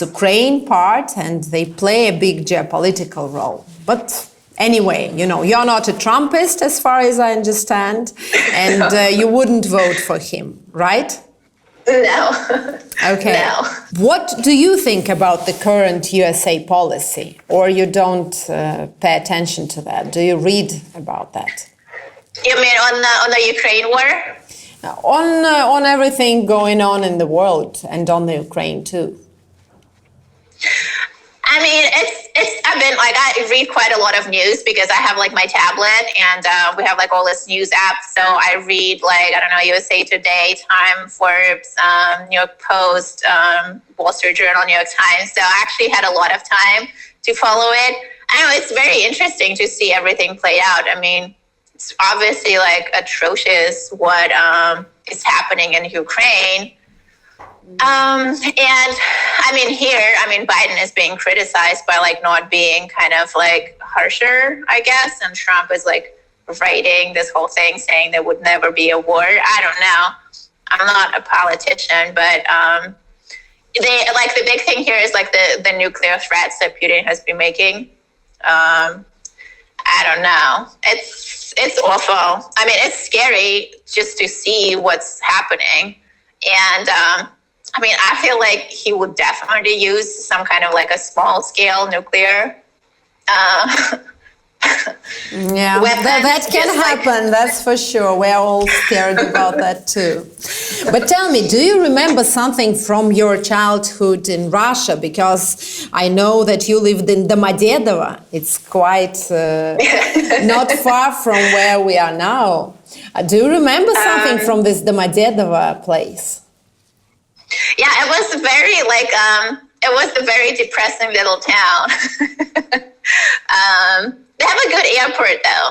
Speaker 1: Ukraine part, and they play a big geopolitical role. But anyway, you're not a Trumpist as far as I understand, and you wouldn't vote for him, right?
Speaker 2: No.
Speaker 1: Okay.
Speaker 2: No.
Speaker 1: What do you think about the current USA policy, or you don't pay attention to that? Do you read about that?
Speaker 2: You mean on the Ukraine war?
Speaker 1: On everything going on in the world and on the Ukraine too.
Speaker 2: I mean, I read quite a lot of news because I have my tablet, and we have all this news app. So I read USA Today, Time, Forbes, New York Post, Wall Street Journal, New York Times. So I actually had a lot of time to follow it. I know it's very interesting to see everything play out. I mean, it's obviously atrocious what is happening in Ukraine. And Biden is being criticized by not being kind of harsher, I guess. And Trump is writing this whole thing saying there would never be a war. I don't know. I'm not a politician, but the big thing here is the nuclear threats that Putin has been making. I don't know. It's awful. I mean, it's scary just to see what's happening. And I feel he would definitely use some kind of a small scale nuclear.
Speaker 1: Yeah, that can happen, that's for sure. We're all scared about that too. But tell me, do you remember something from your childhood in Russia? Because I know that you lived in Domodedovo. It's quite not far from where we are now. Do you remember something from this Domodedovo place?
Speaker 2: Yeah, it was it was a very depressing little town. They have a good airport though.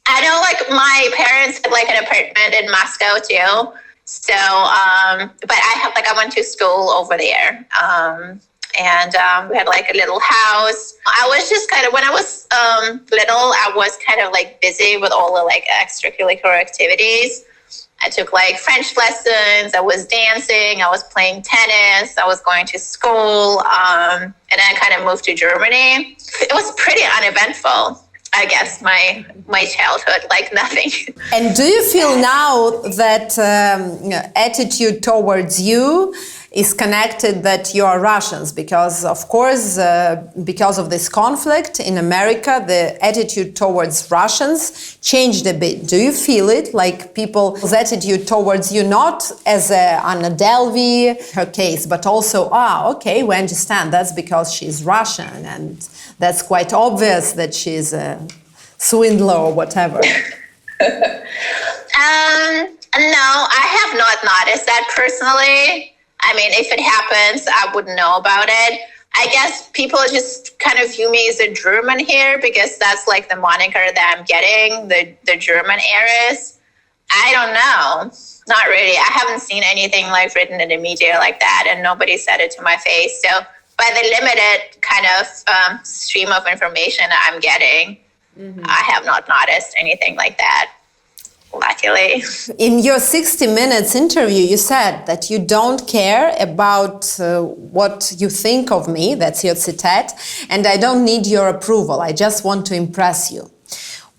Speaker 2: I know my parents had an apartment in Moscow too. So, but I went to school over there. And we had a little house. I was just when I was little, I was busy with all the extracurricular activities. I took French lessons, I was dancing, I was playing tennis, I was going to school, and then I moved to Germany. It was pretty uneventful, I guess, my childhood, nothing.
Speaker 1: And do you feel now that attitude towards you is connected that you are Russians? Because, of course, because of this conflict in America, the attitude towards Russians changed a bit. Do you feel it? People's attitude towards you, not as Anna Delvey, her case, but also, okay, we understand that's because she's Russian, and that's quite obvious that she's a swindler or whatever.
Speaker 2: No, I have not noticed that personally. I mean, if it happens, I wouldn't know about it. I guess people just view me as a German here because that's the moniker that I'm getting, the German heiress. I don't know. Not really. I haven't seen anything written in the media like that, and nobody said it to my face. So by the limited stream of information I'm getting, I have not noticed anything like that. Luckily.
Speaker 1: In your 60 Minutes interview, you said that you don't care about what you think of me, that's your citat, and I don't need your approval, I just want to impress you.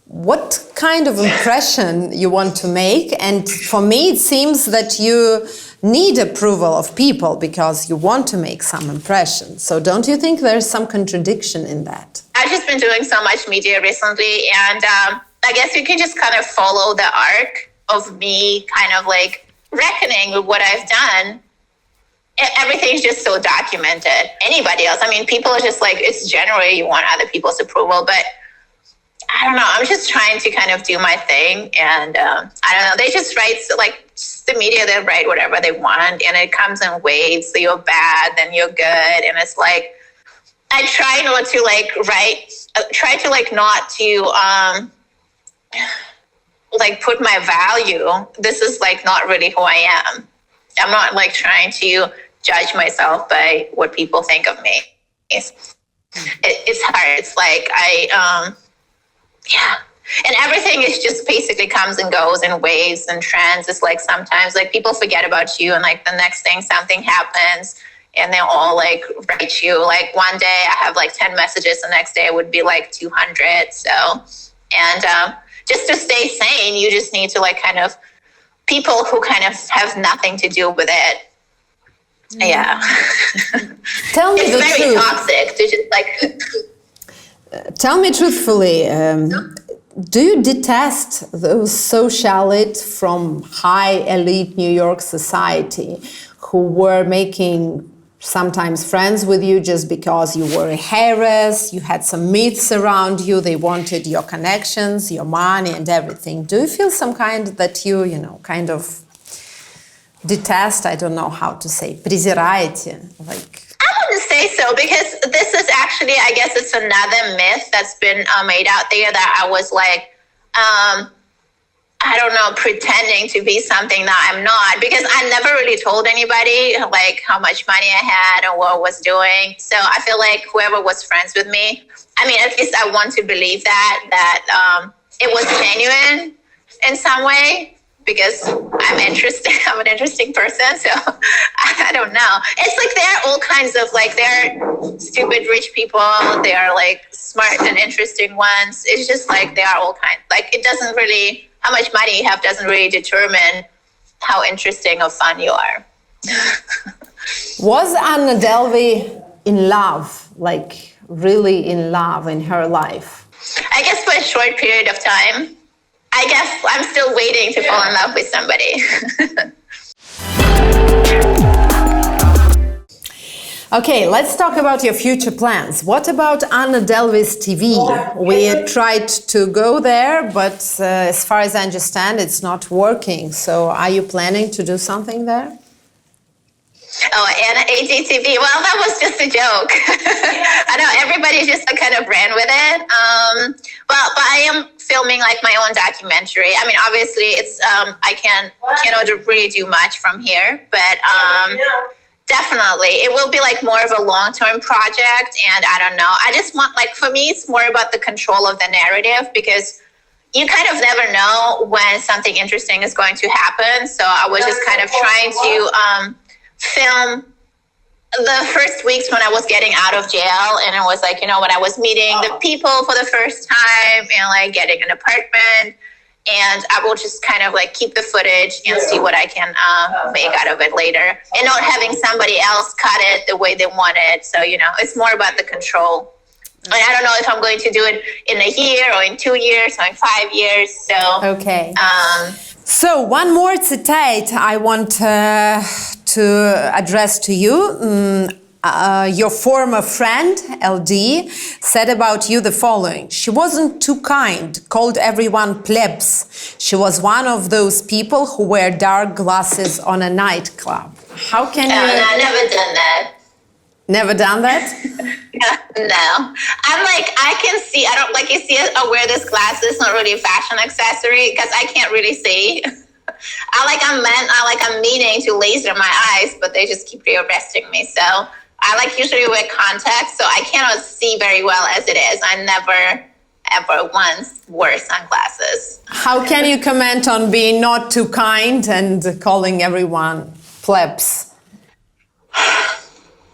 Speaker 1: What kind of impression you want to make? And for me, it seems that you need approval of people because you want to make some impression. So don't you think there's some contradiction in that?
Speaker 2: I've just been doing so much media recently, and I guess you can just follow the arc of me reckoning with what I've done. Everything's just so documented. Anybody else, I mean, people are just it's generally you want other people's approval, but I don't know, I'm just trying to do my thing, and I don't know, they just write, the media, they write whatever they want, and it comes in waves, so you're bad, then you're good, and it's I try not to not to put my value. This is not really who I am. I'm not trying to judge myself by what people think of me. It's hard. It's yeah. And everything is just basically comes and goes in waves and trends. It's sometimes people forget about you, and the next thing something happens and they all write you. One day I have 10 messages, the next day it would be 200. So, and just to stay sane, you just need to people who have nothing to do with it. Yeah.
Speaker 1: Tell me
Speaker 2: it's
Speaker 1: the
Speaker 2: very
Speaker 1: truth.
Speaker 2: toxic to just
Speaker 1: Tell me truthfully, do you detest those socialites from high elite New York society who were making sometimes friends with you just because you were a heiress, you had some myths around you, they wanted your connections, your money and everything? Do you feel some kind that you kind of detest, I don't know how to say, презираете,
Speaker 2: I wouldn't say so, because this is actually, I guess it's another myth that's been made out there that I was I don't know, pretending to be something that I'm not, because I never really told anybody how much money I had or what I was doing. So I feel whoever was friends with me, I mean, at least I want to believe that it was genuine in some way, because I'm interesting. I'm an interesting person, so I don't know. It's there are all kinds of there are stupid rich people. There are smart and interesting ones. It's just they are all kinds. It doesn't really, how much money you have doesn't really determine how interesting or fun you are.
Speaker 1: Was Anna Delvey in love really in love in her life?
Speaker 2: I guess for a short period of time. I guess I'm still waiting to fall in love with somebody.
Speaker 1: Okay, let's talk about your future plans. What about Anna Delvey's TV? We tried to go there, but as far as I understand, it's not working. So are you planning to do something there?
Speaker 2: Oh, Anna AGTV. Well, that was just a joke. I know everybody just kind of ran with it. But I am filming like my own documentary. I mean, obviously, it's I cannot really do much from here, but definitely it will be like more of a long-term project. And I don't know. I just want, like, for me, it's more about the control of the narrative, because you kind of never know when something interesting is going to happen. So I was just kind of trying to film the first weeks when I was getting out of jail, and it was like, you know, when I was meeting the people for the first time and like getting an apartment, and I will just kind of like keep the footage and see what I can make out of it later, and not having somebody else cut it the way they want it. So, you know, it's more about the control. And I don't know if I'm going to do it in a year or in 2 years or in 5 years. So
Speaker 1: okay. So one more citate I want to address to you. Your former friend, LD, said about you the following: she wasn't too kind, called everyone plebs. She was one of those people who wear dark glasses on a nightclub. How can you...
Speaker 2: No, I've never done that.
Speaker 1: Never done that?
Speaker 2: No. I'm like, I can see, I don't, like, you see, I wear this glasses, not really a fashion accessory, because I can't really see. I'm meaning to laser my eyes, but they just keep rearresting me. So I like usually wear contacts, so I cannot see very well as it is. I never, ever once wore sunglasses.
Speaker 1: How can you comment on being not too kind and calling everyone plebs?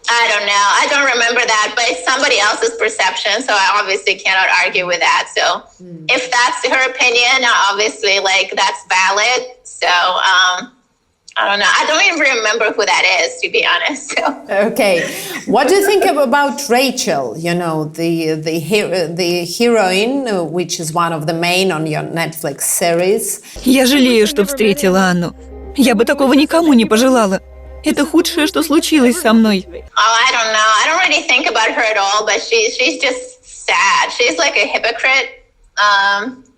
Speaker 2: I don't know. I don't remember that, but it's somebody else's perception, so I obviously cannot argue with that. So if that's her opinion, obviously, like, that's valid. So I don't know. I don't even remember who that is, to be honest. So.
Speaker 1: Okay. What do you think about Rachel? You know, the heroine, which is one of the main on your Netflix series.
Speaker 15: Я жалею, что встретила Анну. Я бы такого никому не пожелала. Это худшее, что случилось со мной.
Speaker 2: Oh, I don't know. I don't really think about her at all, but she's just sad. She's like a hypocrite.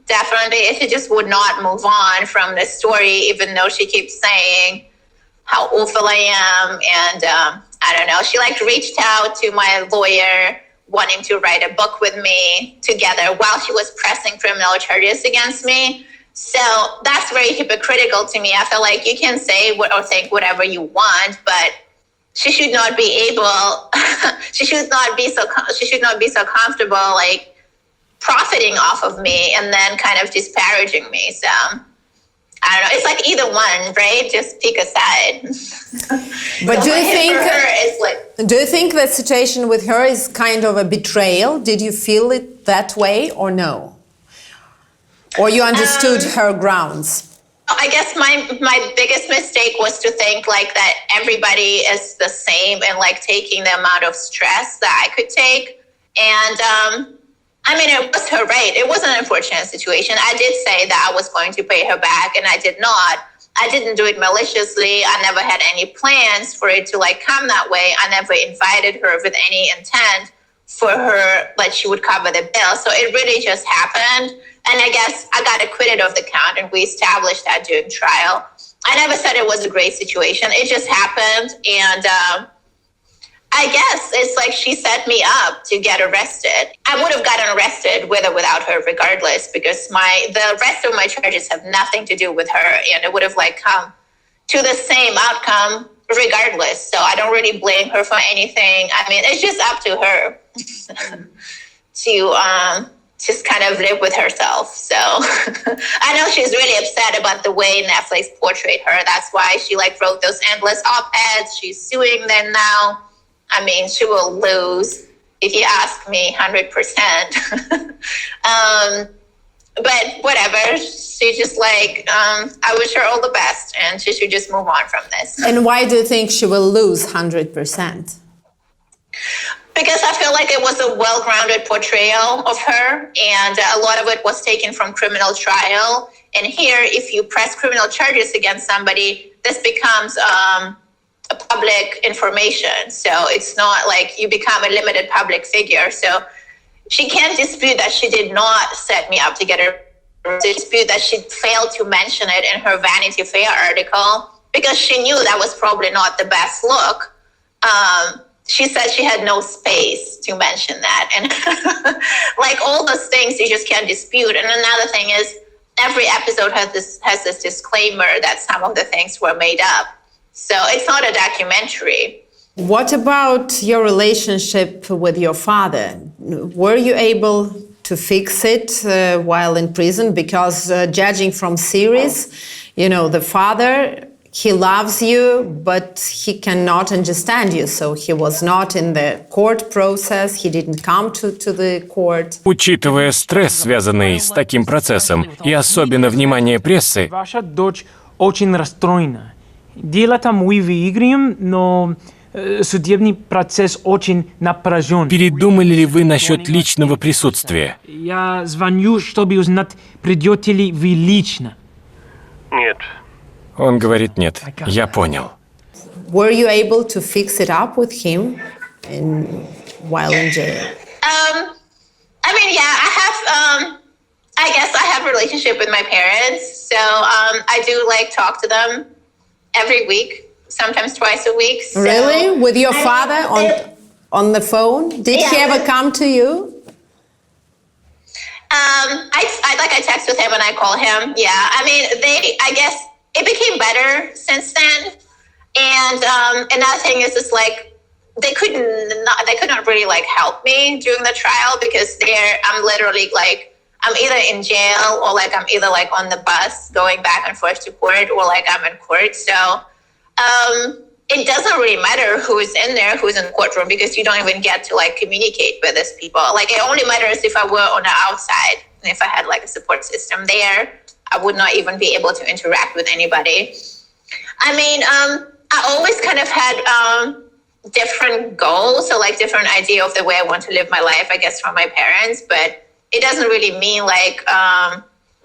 Speaker 2: Definitely. She just would not move on from the story, even though she keeps saying how awful I am. And I don't know. She like reached out to my lawyer, wanting to write a book with me together while she was pressing criminal charges against me. So that's very hypocritical to me. I feel like you can say or think whatever you want, but she should not be able. she should not be so comfortable, like, profiting off of me and then kind of disparaging me. So I don't know. It's like either one, right? Just pick a side.
Speaker 1: But do you think the situation with her is kind of a betrayal? Did you feel it that way or no? Or you understood her grounds?
Speaker 2: I guess my biggest mistake was to think like that everybody is the same and like taking the amount of stress that I could take. And I mean, it was her right. It was an unfortunate situation. I did say that I was going to pay her back, and I did not. I didn't do it maliciously. I never had any plans for it to like come that way. I never invited her with any intent for her, like, she would cover the bill. So it really just happened. And I guess I got acquitted of the count, and we established that during trial. I never said it was a great situation. It just happened. And I guess it's like she set me up to get arrested. I would have gotten arrested with or without her regardless, because the rest of my charges have nothing to do with her. And it would have like come to the same outcome regardless. So I don't really blame her for anything. I mean, it's just up to her to just kind of live with herself. So I know she's really upset about the way Netflix portrayed her. That's why she like wrote those endless op-eds. She's suing them now. I mean, she will lose, if you ask me, 100%. But whatever, she just like, I wish her all the best, and she should just move on from this.
Speaker 1: And why do you think she will lose 100%?
Speaker 2: because I feel like it was a well-grounded portrayal of her, and a lot of it was taken from criminal trial. And here, if you press criminal charges against somebody, this becomes a public information. So it's not like you become a limited public figure. So she can't dispute that she did not set me up to get her. Dispute that she failed to mention it in her Vanity Fair article because she knew that was probably not the best look. She said she had no space to mention that. And like all those things you just can't dispute. And another thing is every episode has this disclaimer that some of the things were made up. So it's not a documentary.
Speaker 1: What about your relationship with your father? Were you able to fix it while in prison? Because judging from series, the father, he loves you, but he cannot understand you. So he was not in the court process, he didn't come to the court.
Speaker 12: Учитывая стресс, связанный с таким процессом, и особенно внимание прессы,
Speaker 16: Ваша дочь очень расстроена. Дело-то мы выиграем, но судебный процесс очень напряжен.
Speaker 12: передумали ли вы насчет личного присутствия?
Speaker 16: Я звоню, чтобы узнать, придете ли вы лично.
Speaker 12: Нет. Он говорит нет. Я понял.
Speaker 1: Were you able to fix it up with him while in jail?
Speaker 2: I mean, yeah, I guess I have a relationship with my parents. So I do talk to them every week, sometimes twice a week. So
Speaker 1: Really? With your father on the phone? Did he ever come to you?
Speaker 2: I text with him and I call him. Yeah, I mean, I guess it became better since then. And another thing is just they couldn't really help me during the trial because I'm literally I'm either in jail or I'm either on the bus going back and forth to court or I'm in court. So it doesn't really matter who's in there, who's in the courtroom, because you don't even get to communicate with these people. It only matters if I were on the outside and if I had a support system there. I would not even be able to interact with anybody. I mean, I always kind of had different goals, so different idea of the way I want to live my life, I guess, from my parents, but it doesn't really mean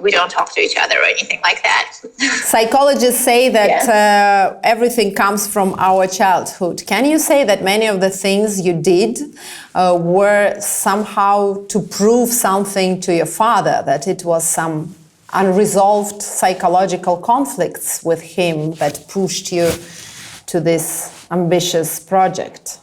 Speaker 2: we don't talk to each other or anything like that.
Speaker 1: Psychologists say that everything comes from our childhood. Can you say that many of the things you did were somehow to prove something to your father, that it was some unresolved psychological conflicts with him that pushed you to this ambitious project?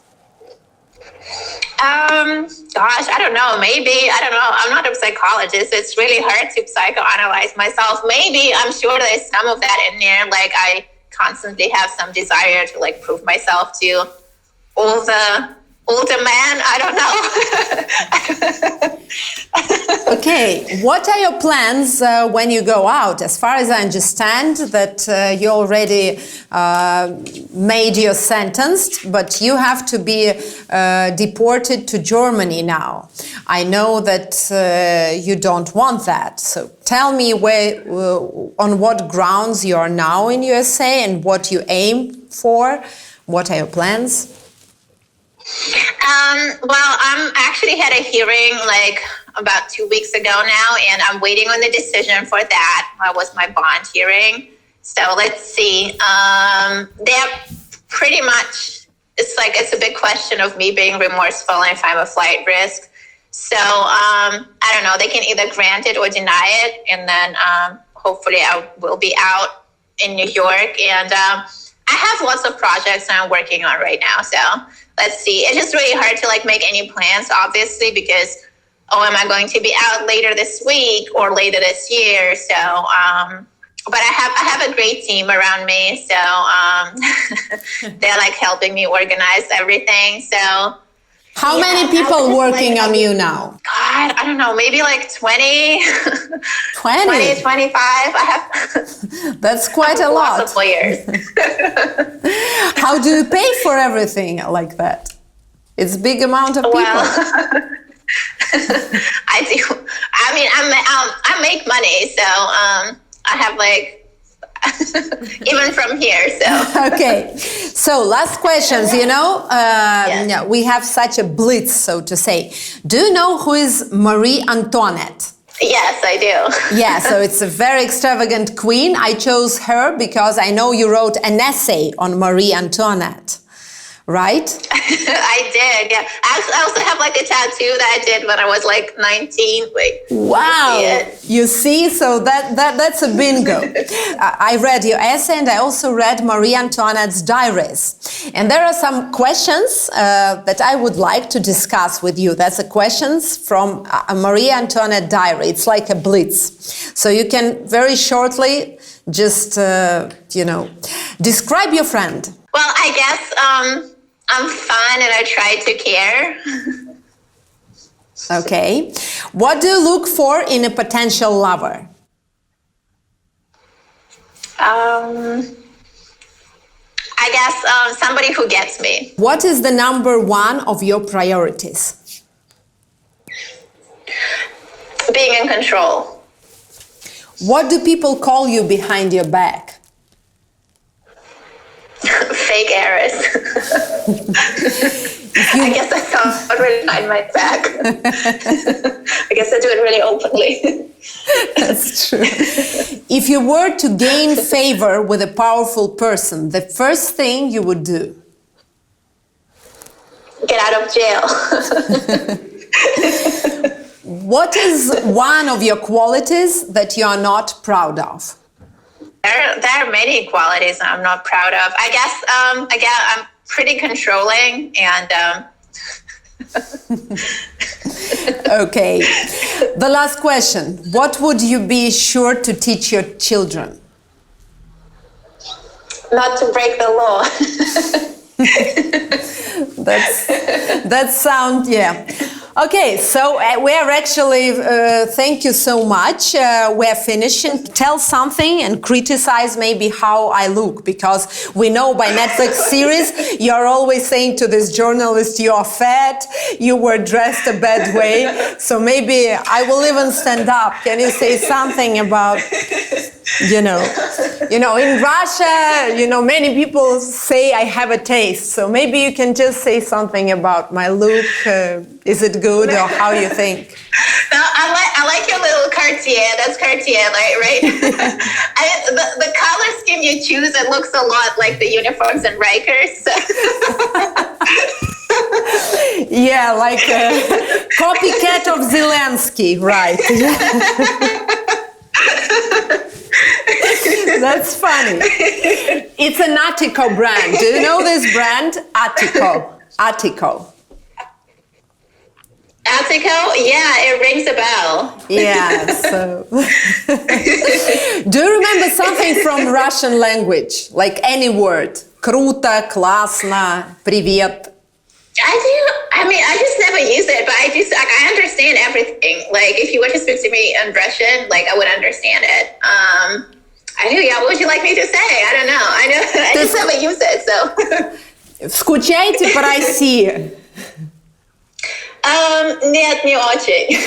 Speaker 2: Gosh, I don't know. Maybe, I don't know. I'm not a psychologist. It's really hard to psychoanalyze myself. Maybe, I'm sure there's some of that in there. I constantly have some desire to prove myself to older man. I don't know.
Speaker 1: Okay, what are your plans when you go out? As far as I understand that you already made your sentence, but you have to be deported to Germany now. I know that you don't want that. So tell me on what grounds you are now in USA and what you aim for. What are your plans?
Speaker 2: Well, I'm actually had a hearing about 2 weeks ago now, and I'm waiting on the decision for that. That was my bond hearing. So let's see. They're pretty much, it's a big question of me being remorseful and if I'm a flight risk. So I don't know, they can either grant it or deny it, and then hopefully I will be out in New York. And I have lots of projects I'm working on right now, so let's see. It's just really hard to make any plans, obviously, because am I going to be out later this week or later this year? So, but I have a great team around me, so they're helping me organize everything. So,
Speaker 1: how many people working on you now?
Speaker 2: God, I don't know, maybe 20.
Speaker 1: 20?
Speaker 2: 25. I have.
Speaker 1: That's quite a lot.
Speaker 2: Lots of players.
Speaker 1: How do you pay for everything like that? It's a big amount of people.
Speaker 2: Well, I do. I mean, I make money, so I have even from here. So
Speaker 1: Okay, so last questions. We have such a blitz, so to say. Do you know who is Marie Antoinette?
Speaker 2: yes, I do.
Speaker 1: Yeah, so it's a very extravagant queen. I chose her because I know you wrote an essay on Marie Antoinette, right?
Speaker 2: I did. Yeah, I also have like a tattoo that I did when I was like 19. Wait.
Speaker 1: Wow, you see, so that's a bingo. I read your essay and I also read Marie Antoinette's diaries. And there are some questions that I would like to discuss with you. That's the questions from a Marie Antoinette diary. It's like a blitz. So you can very shortly just, describe your friend.
Speaker 2: Well, I guess I'm fun and I try to care.
Speaker 1: Okay. What do you look for in a potential lover?
Speaker 2: I guess somebody who gets me.
Speaker 1: What is the number one of your priorities?
Speaker 2: Being in control.
Speaker 1: What do people call you behind your back?
Speaker 2: Fake heiress. I guess I sound really behind my back. I guess I do it really openly.
Speaker 1: That's true. If you were to gain favor with a powerful person, the first thing you would do?
Speaker 2: Get out of jail.
Speaker 1: What is one of your qualities that you are not proud of?
Speaker 2: There are many qualities I'm not proud of. I guess, again, I'm pretty controlling and...
Speaker 1: Okay. The last question. What would you be sure to teach your children?
Speaker 2: Not to break the law.
Speaker 1: That sound, yeah. Okay, so we are actually, thank you so much. We're finishing. Tell something and criticize maybe how I look, because we know by Netflix series, you're always saying to this journalist, you are fat, you were dressed a bad way. So maybe I will even stand up. Can you say something about, in Russia, many people say I have a taste. So maybe you can just say something about my look. Is it good or how you think?
Speaker 2: No, I like your little Cartier. That's Cartier, right? The color scheme you choose, it looks a lot like the uniforms in Rikers.
Speaker 1: Yeah, like a copycat of Zelensky, right? That's funny. It's an Attico brand. Do you know this brand? Attico.
Speaker 2: Attico? Yeah, it rings a bell.
Speaker 1: Yeah, so... Do you remember something from Russian language? Like any word? Круто, классно, привет.
Speaker 2: I do. I mean, I just never use it, but I understand everything. Like, if you were to speak to me in Russian, I would understand it. I do, yeah. What would you like me to say? I don't know. I just never use it, so.
Speaker 1: Скучаете по России?
Speaker 2: Нет, не очень.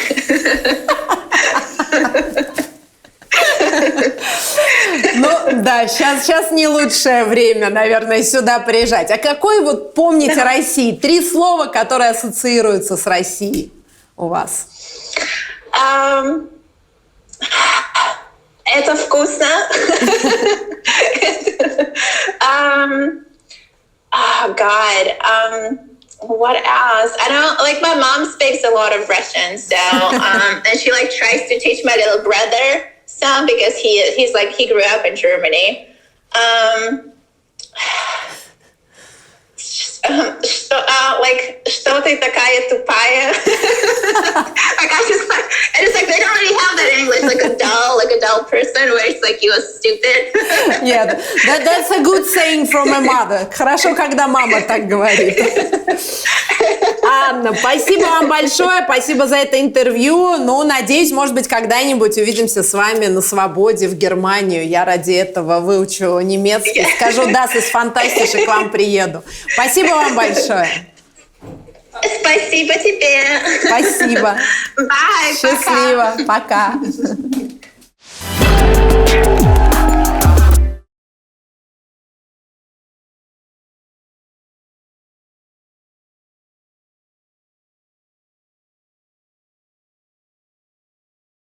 Speaker 1: Да, сейчас не лучшее время, наверное, сюда приезжать. А какой помните России? 3 слова, которые ассоциируются с Россией у вас.
Speaker 2: Это вкусно. Oh, God. What else? I don't my mom speaks a lot of Russian, so and she tries to teach my little brother some because he grew up in Germany. Что ты такая тупая? I just they don't really have that in English, like a dull person where it's you are stupid.
Speaker 1: Yeah, that's a good saying from a mother. Хорошо, когда мама так говорит. Анна, спасибо вам большое, спасибо за это интервью. Надеюсь, может быть, когда-нибудь увидимся с вами на свободе в Германию. Я ради этого выучу немецкий. Скажу, das ist fantastisch, и к вам приеду. Спасибо вам большое.
Speaker 2: Спасибо тебе.
Speaker 1: Спасибо.
Speaker 2: Bye.
Speaker 1: Счастливо. Пока.